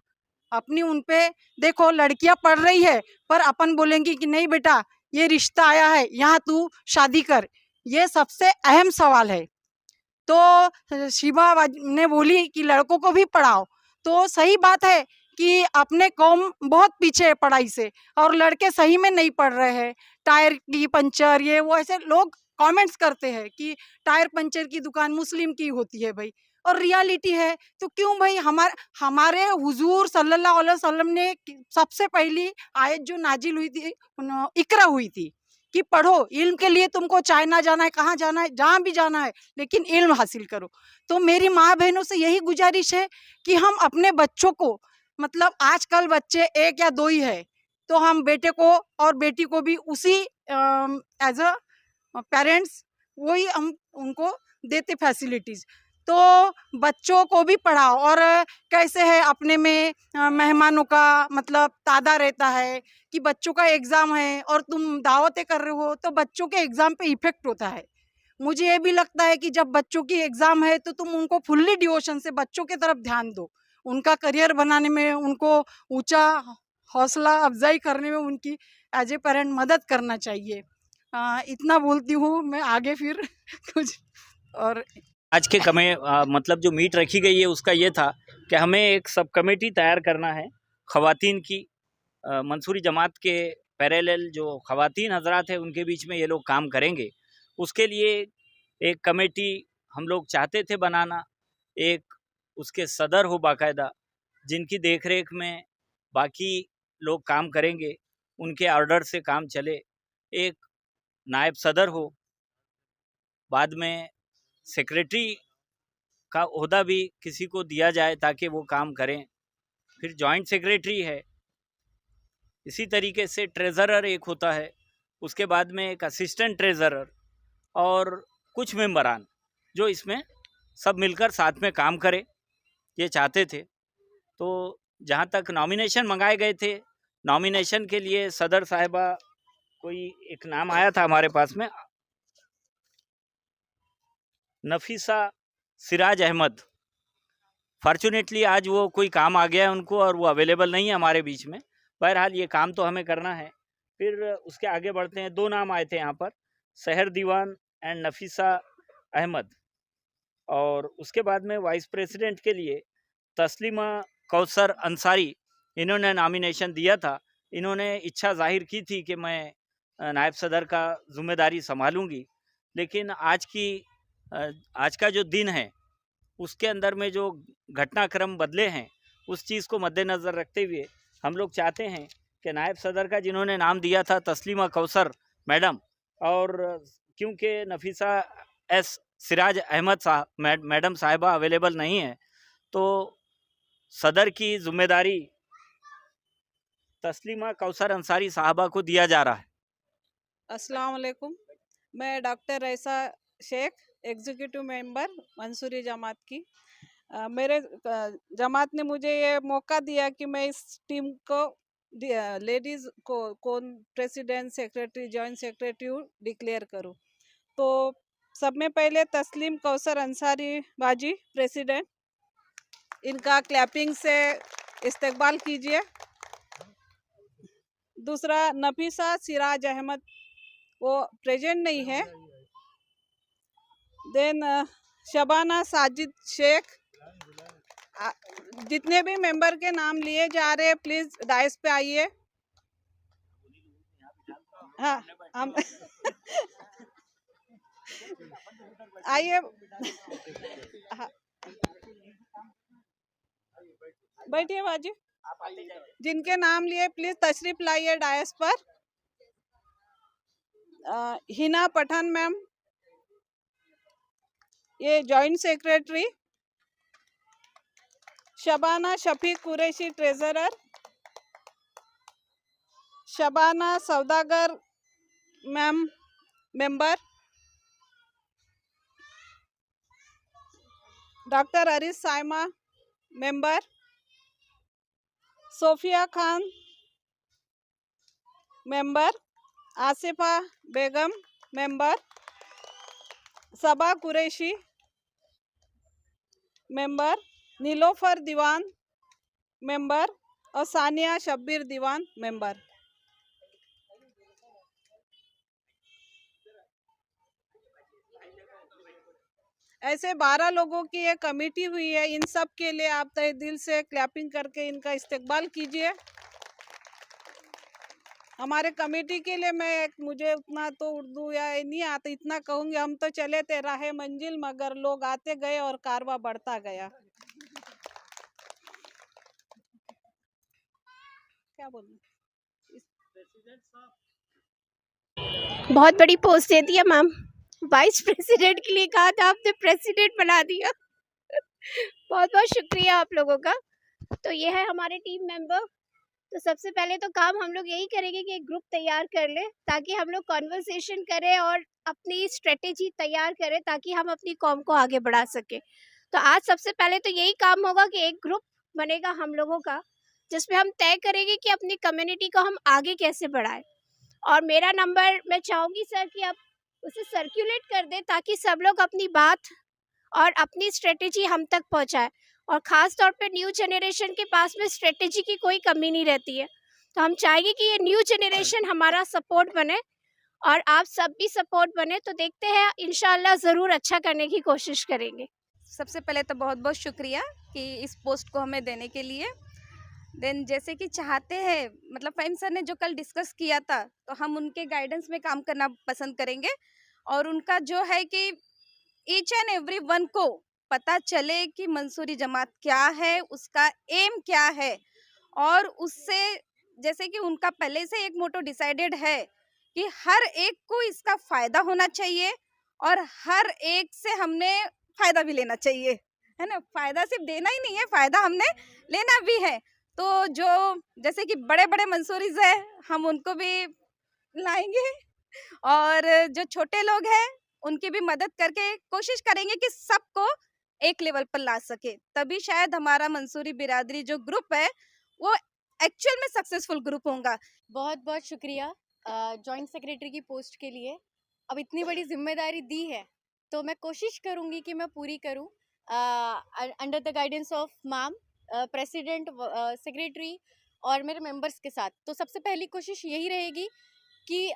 अपनी उन पे देखो, लड़कियां पढ़ रही है पर अपन बोलेंगे कि नहीं बेटा, ये रिश्ता आया है, यहाँ तू शादी कर। ये सबसे अहम सवाल है। तो शिवा ने बोली कि लड़कों को भी पढ़ाओ, तो सही बात है कि अपने कौम बहुत पीछे है पढ़ाई से, और लड़के सही में नहीं पढ़ रहे हैं। टायर की पंचर ये वो ऐसे लोग कमेंट्स करते हैं कि टायर पंचर की दुकान मुस्लिम की होती है भाई, और रियलिटी है तो क्यों भाई? हमारे हुजूर सल्लल्लाहु अलैहि वसल्लम ने सबसे पहली आयत जो नाजिल हुई थी, इकरा हुई थी कि पढ़ो, इल्म के लिए तुमको चाइना जाना है, कहाँ जाना है, जहाँ भी जाना है, लेकिन इल्म हासिल करो। तो मेरी माँ बहनों से यही गुजारिश है कि हम अपने बच्चों को, मतलब आजकल बच्चे एक या दो ही है, तो हम बेटे को और बेटी को भी उसी एज अ पेरेंट्स वही हम उनको देते फैसिलिटीज़। तो बच्चों को भी पढ़ाओ। और कैसे है अपने में मेहमानों का मतलब तादा रहता है कि बच्चों का एग्ज़ाम है और तुम दावतें कर रहे हो, तो बच्चों के एग्ज़ाम पे इफ़ेक्ट होता है। मुझे ये भी लगता है कि जब बच्चों की एग्ज़ाम है तो तुम उनको फुल्ली डिवोशन से बच्चों की तरफ ध्यान दो, उनका करियर बनाने में, उनको ऊंचा हौसला अफजाई करने में उनकी एज ए पेरेंट मदद करना चाहिए। इतना बोलती हूँ मैं, आगे फिर कुछ और। आज के मतलब जो मीट रखी गई है उसका ये था कि हमें एक सब कमेटी तैयार करना है ख़वातीन की। मंसूरी जमात के पैरेलल जो ख़वातीन हजरात हैं उनके बीच में ये लोग काम करेंगे। उसके लिए एक कमेटी हम लोग चाहते थे बनाना, एक उसके सदर हो बाकायदा, जिनकी देखरेख में बाकी लोग काम करेंगे, उनके ऑर्डर से काम चले। एक नायब सदर हो, बाद में सेक्रेटरी का ओहदा भी किसी को दिया जाए ताकि वो काम करें। फिर जॉइंट सेक्रेटरी है, इसी तरीके से ट्रेज़रर एक होता है, उसके बाद में एक असिस्टेंट ट्रेज़रर और कुछ मेंबरान जो इसमें सब मिलकर साथ में काम करें, ये चाहते थे। तो जहाँ तक नॉमिनेशन मंगाए गए थे, नॉमिनेशन के लिए सदर साहिबा कोई एक नाम आया था हमारे पास में, नफीसा सिराज अहमद। फॉर्चुनेटली आज वो कोई काम आ गया है उनको और वो अवेलेबल नहीं है हमारे बीच में। बहरहाल ये काम तो हमें करना है। फिर उसके आगे बढ़ते हैं। दो नाम आए थे यहाँ पर, सहर दीवान एंड नफीसा अहमद। और उसके बाद में वाइस प्रेसिडेंट के लिए तस्लीमा कौसर अंसारी, इन्होंने नॉमिनेशन दिया था। इन्होंने इच्छा जाहिर की थी कि मैं नायब सदर का ज़िम्मेदारी संभालूंगी, लेकिन आज का जो दिन है उसके अंदर में जो घटनाक्रम बदले हैं, उस चीज़ को मद्देनज़र रखते हुए हम लोग चाहते हैं कि नायब सदर का जिन्होंने नाम दिया था तस्लीमा कौसर मैडम, और क्योंकि नफीसा एस सिराज अहमद मैडम साहिबा अवेलेबल नहीं है, तो सदर की ज़िम्मेदारी तस्लीमा कौसर अंसारी साहबा को दिया जा रहा है। अस्सलाम वालेकुम। मैं doctor Raisa Shaikh, executive member Mansoori Jamaat की। मेरे जमात ने मुझे ये मौका दिया कि मैं इस टीम को लेडीज़ को कौन president, secretary, joint secretary declare करूं। तो सब में पहले तस्लीम कौसर अंसारी बाजी प्रेसिडेंट, इनका क्लैपिंग से इस्तकबाल कीजिए। दूसरा नफीसा सिराज अहमद, वो प्रेजेंट नहीं है। देन शबाना साजिद शेख। जितने भी मेंबर के नाम लिए जा रहे हैं प्लीज डाइस पे आइए। हाँ, हम आइए। हाँ, बैठिए बाजी। जिनके नाम लिए प्लीज तशरीफ लाइए डायस पर। हिना पठान मैम, ये joint secretary. Shabana Shafiq Qureshi treasurer, Shabana Saudagar ma'am member, doctor Aris Saima member, Sofia Khan member, Asifa Begum member, Saba Qureshi member, Nilofar Diwan member और सानिया शब्बीर दीवान मेंबर। ऐसे 12 लोगों की एक कमेटी हुई है। इन सब के लिए आप तहे दिल से क्लैपिंग करके इनका इस्तकबाल कीजिए। हमारे कमेटी के लिए मुझे उतना तो उर्दू या नहीं आता, इतना कहूँगी, हम तो चले थे राहे मंजिल मगर लोग आते गए और कारवा बढ़ता गया। क्या बोलूं? बहुत बड़ी पोस्ट दे दिया मैम, वाइस प्रेसिडेंट के लिए कहा था, आपने प्रेसिडेंट बना दिया। बहुत बहुत शुक्रिया आप लोगों का। तो ये है हमारे टीम मेंबर। तो सबसे पहले तो काम हम लोग यही करेंगे कि एक ग्रुप तैयार कर ले ताकि हम लोग कॉन्वर्सेशन करें और अपनी स्ट्रेटेजी तैयार करें ताकि हम अपनी कॉम को आगे बढ़ा सके। तो आज सबसे पहले तो यही काम होगा कि एक ग्रुप बनेगा हम लोगों का जिसमें हम तय करेंगे कि अपनी कम्युनिटी को हम आगे कैसे बढ़ाएं। और मेरा नंबर मैं चाहूँगी सर कि आप उसे सर्कुलेट कर दें ताकि सब लोग अपनी बात और अपनी स्ट्रेटेजी हम तक पहुँचाएं। और ख़ास तौर पे न्यू जनरेशन के पास में स्ट्रेटेजी की कोई कमी नहीं रहती है। तो हम चाहेंगे कि ये न्यू जनरेशन हमारा सपोर्ट बने और आप सब भी सपोर्ट बने। तो देखते हैं, इंशाल्लाह ज़रूर अच्छा करने की कोशिश करेंगे। सबसे पहले तो बहुत बहुत शुक्रिया कि इस पोस्ट को हमें देने के लिए। देन जैसे कि चाहते हैं, मतलब फ़हीम सर ने जो कल डिस्कस किया था, तो हम उनके गाइडेंस में काम करना पसंद करेंगे। और उनका जो है कि ईच एंड एवरी वन को पता चले कि मंसूरी जमात क्या है, उसका एम क्या है। और उससे जैसे कि उनका पहले से एक मोटो डिसाइडेड है कि हर एक को इसका फ़ायदा होना चाहिए और हर एक से हमने फ़ायदा भी लेना चाहिए, है ना। फ़ायदा सिर्फ देना ही नहीं है, फ़ायदा हमने लेना भी है। तो जो जैसे कि बड़े बड़े मंसूरीज़ है, हम उनको भी लाएंगे और जो छोटे लोग हैं उनकी भी मदद करके कोशिश करेंगे कि सबको एक लेवल पर ला सके। तभी शायद हमारा मंसूरी बिरादरी जो ग्रुप है वो एक्चुअल में सक्सेसफुल ग्रुप होगा। बहुत बहुत शुक्रिया जॉइंट सेक्रेटरी की पोस्ट के लिए। अब इतनी बड़ी जिम्मेदारी दी है तो मैं कोशिश करूँगी कि मैं पूरी करूँ under the guidance of ma'am, president, secretary और मेरे मेंबर्स के साथ। तो सबसे पहली कोशिश यही रहेगी कि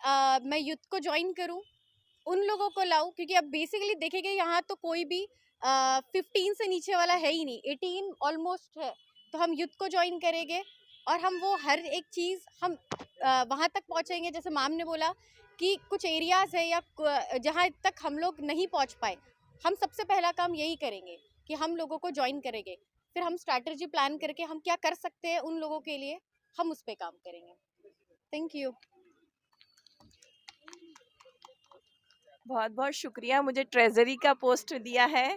मैं यूथ को ज्वाइन करूं, उन लोगों को लाऊं, क्योंकि अब बेसिकली देखेंगे यहाँ तो कोई भी 15 से नीचे वाला है ही नहीं, 18 ऑलमोस्ट है। तो हम यूथ को ज्वाइन करेंगे और हम वो हर एक चीज़ हम वहाँ तक पहुँचेंगे। जैसे मैम ने बोला कि कुछ एरियाज़ है या जहाँ तक हम लोग नहीं पहुँच पाए, हम सबसे पहला काम यही करेंगे कि हम लोगों को ज्वाइन करेंगे। फिर हम स्ट्रैटेजी प्लान करके हम क्या कर सकते हैं उन लोगों के लिए, हम उस पर काम करेंगे। Thank you. बहुत बहुत शुक्रिया मुझे ट्रेजरी का पोस्ट दिया है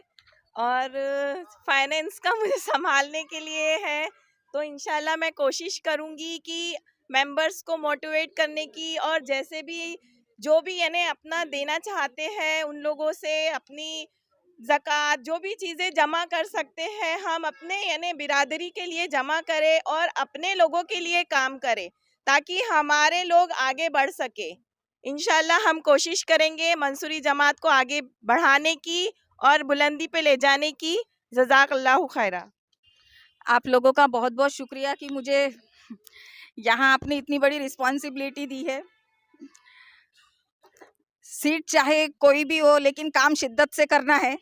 और फाइनेंस का मुझे संभालने के लिए है। तो इंशाल्लाह मैं कोशिश करूँगी कि मेंबर्स को मोटिवेट करने की, और जैसे भी जो भी यानी अपना देना चाहते हैं उन लोगों से अपनी ज़कात जो भी चीज़ें जमा कर सकते हैं हम अपने यानी बिरादरी के लिए जमा करें और अपने लोगों के लिए काम करें ताकि हमारे लोग आगे बढ़ सके। इंशाल्लाह हम कोशिश करेंगे मंसूरी जमात को आगे बढ़ाने की और बुलंदी पे ले जाने की। जज़ाकल्लाहु खैरा। आप लोगों का बहुत बहुत शुक्रिया कि मुझे यहाँ अपनी इतनी बड़ी रिस्पॉन्सिबिलिटी दी है। सीट चाहे कोई भी हो लेकिन काम शिद्दत से करना है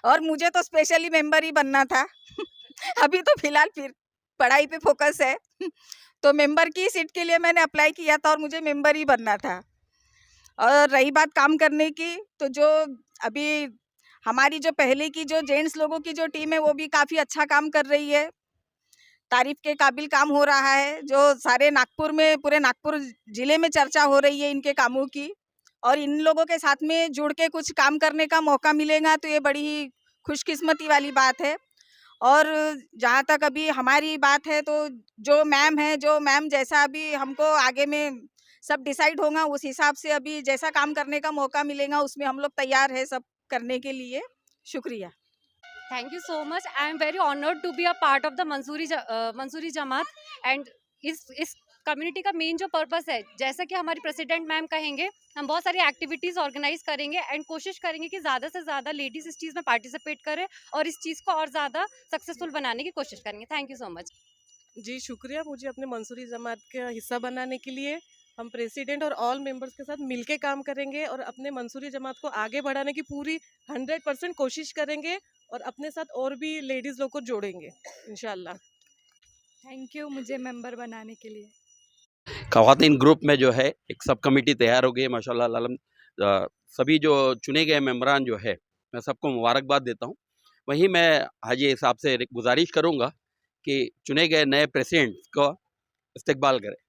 और मुझे तो स्पेशली मेंबर ही बनना था अभी तो फिलहाल फिर पढ़ाई पे फोकस है तो मेंबर की सीट के लिए मैंने अप्लाई किया था और मुझे मेंबर ही बनना था। और रही बात काम करने की, तो जो अभी हमारी जो पहले की जो जेंट्स लोगों की जो टीम है वो भी काफ़ी अच्छा काम कर रही है, तारीफ के काबिल काम हो रहा है। जो सारे नागपुर में, पूरे नागपुर ज़िले में चर्चा हो रही है इनके कामों की, और इन लोगों के साथ में जुड़ के कुछ काम करने का मौका मिलेगा तो ये बड़ी ही खुशकिस्मती वाली बात है। और जहाँ तक अभी हमारी बात है तो जो मैम जैसा अभी हमको आगे में सब डिसाइड होगा उस हिसाब से अभी जैसा काम करने का मौका मिलेगा उसमें हम लोग तैयार है सब करने के लिए। शुक्रिया। Thank you so much. I am very honoured to be a part of the Mansoori Jamaat and इस कम्युनिटी का मेन जो पर्पस है, जैसा कि हमारी प्रेसिडेंट मैम कहेंगे, हम बहुत सारी एक्टिविटीज़ ऑर्गेनाइज करेंगे एंड कोशिश करेंगे कि ज़्यादा से ज़्यादा लेडीज़ इस चीज़ में पार्टिसिपेट करें और इस चीज़ को और ज़्यादा सक्सेसफुल बनाने की कोशिश करेंगे। Thank you so much. जी शुक्रिया मुझे अपने मंसूरी जमात का हिस्सा बनाने के लिए। हम प्रेसिडेंट और ऑल मेंबर्स के साथ मिलके काम करेंगे और अपने मंसूरी जमात को आगे बढ़ाने की पूरी 100% कोशिश करेंगे और अपने साथ और भी लेडीज़ लोग को जोड़ेंगे इंशाल्लाह। थैंक यू मुझे मेंबर बनाने के लिए। ख़वातीन ग्रुप में जो है एक सब कमेटी तैयार हो गई है माशाल्लाह। सभी जो चुने गए मेम्बरान जो है मैं सबको मुबारकबाद देता हूँ। वहीं मैं हाजी साहब से गुजारिश करूँगा कि चुने गए नए प्रेसिडेंट का इस्तकबाल करें।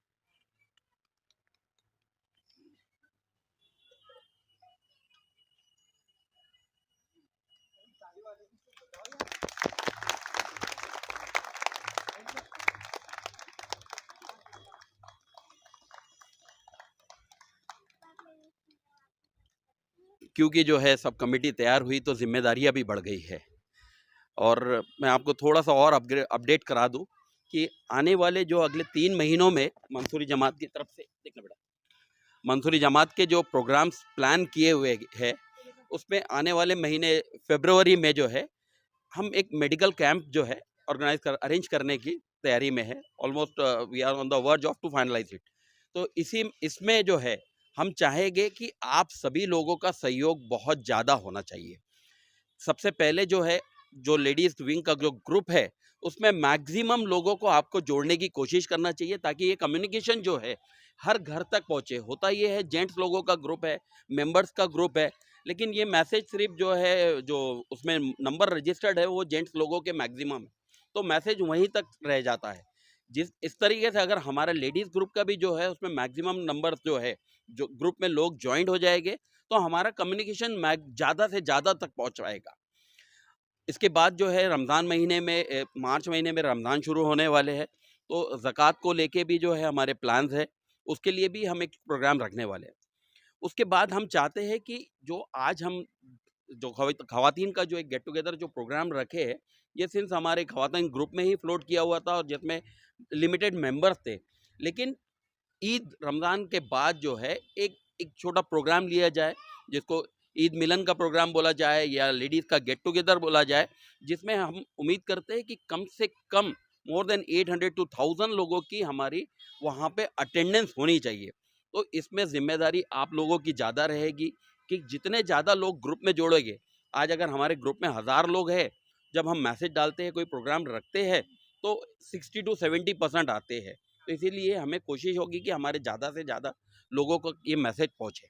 क्योंकि जो है सब कमेटी तैयार हुई तो जिम्मेदारियां भी बढ़ गई है। और मैं आपको थोड़ा सा और अपडेट करा दूं कि आने वाले जो अगले 3 महीनों में मंसूरी जमात की तरफ से देखना बेटा, मंसूरी जमात के जो प्रोग्राम्स प्लान किए हुए हैं उसमें आने वाले महीने फरवरी में जो है हम एक मेडिकल कैंप जो है अरेंज करने की तैयारी में है। Almost we are on the verge of to finalize it. तो इसमें जो है हम चाहेंगे कि आप सभी लोगों का सहयोग बहुत ज़्यादा होना चाहिए। सबसे पहले जो है जो लेडीज़ विंग का जो ग्रुप है उसमें मैक्सिमम लोगों को आपको जोड़ने की कोशिश करना चाहिए ताकि ये कम्युनिकेशन जो है हर घर तक पहुँचे। होता ये है जेंट्स लोगों का ग्रुप है, मेंबर्स का ग्रुप है, लेकिन ये मैसेज सिर्फ जो है जो उसमें नंबर रजिस्टर्ड है वो जेंट्स लोगों के मैक्सिमम है, तो मैसेज वहीं तक रह जाता है। इस तरीके से अगर हमारा लेडीज़ ग्रुप का भी जो है उसमें मैक्सिमम नंबर जो है जो ग्रुप में लोग ज्वाइंट हो जाएंगे तो हमारा कम्युनिकेशन ज़्यादा से ज़्यादा तक पहुँच पाएगा। इसके बाद जो है रमज़ान महीने में मार्च महीने में रमज़ान शुरू होने वाले हैं, तो ज़कात को लेके भी जो है हमारे प्लान्स है, उसके लिए भी हम एक प्रोग्राम रखने वाले हैं। उसके बाद हम चाहते हैं कि जो आज हम जो ख़वातीन का जो एक गेट टुगेदर जो प्रोग्राम रखे हैं, ये सिंस हमारे ख़वातीन ग्रुप में ही फ्लोट किया हुआ था और जिसमें लिमिटेड मेंबर्स थे, लेकिन ईद रमज़ान के बाद जो है एक छोटा प्रोग्राम लिया जाए जिसको ईद मिलन का प्रोग्राम बोला जाए या लेडीज़ का गेट टुगेदर बोला जाए, जिसमें हम उम्मीद करते हैं कि कम से कम मोर देन 800 to 1000 लोगों की हमारी वहाँ पे अटेंडेंस होनी चाहिए। तो इसमें ज़िम्मेदारी आप लोगों की ज़्यादा रहेगी कि जितने ज़्यादा लोग ग्रुप में जोड़ेंगे। आज अगर हमारे ग्रुप में 1000 लोग हैं, जब हम मैसेज डालते हैं, कोई प्रोग्राम रखते हैं तो 60 to 70% आते हैं। तो इसीलिए हमें कोशिश होगी कि हमारे ज़्यादा से ज़्यादा लोगों को ये मैसेज पहुँचे।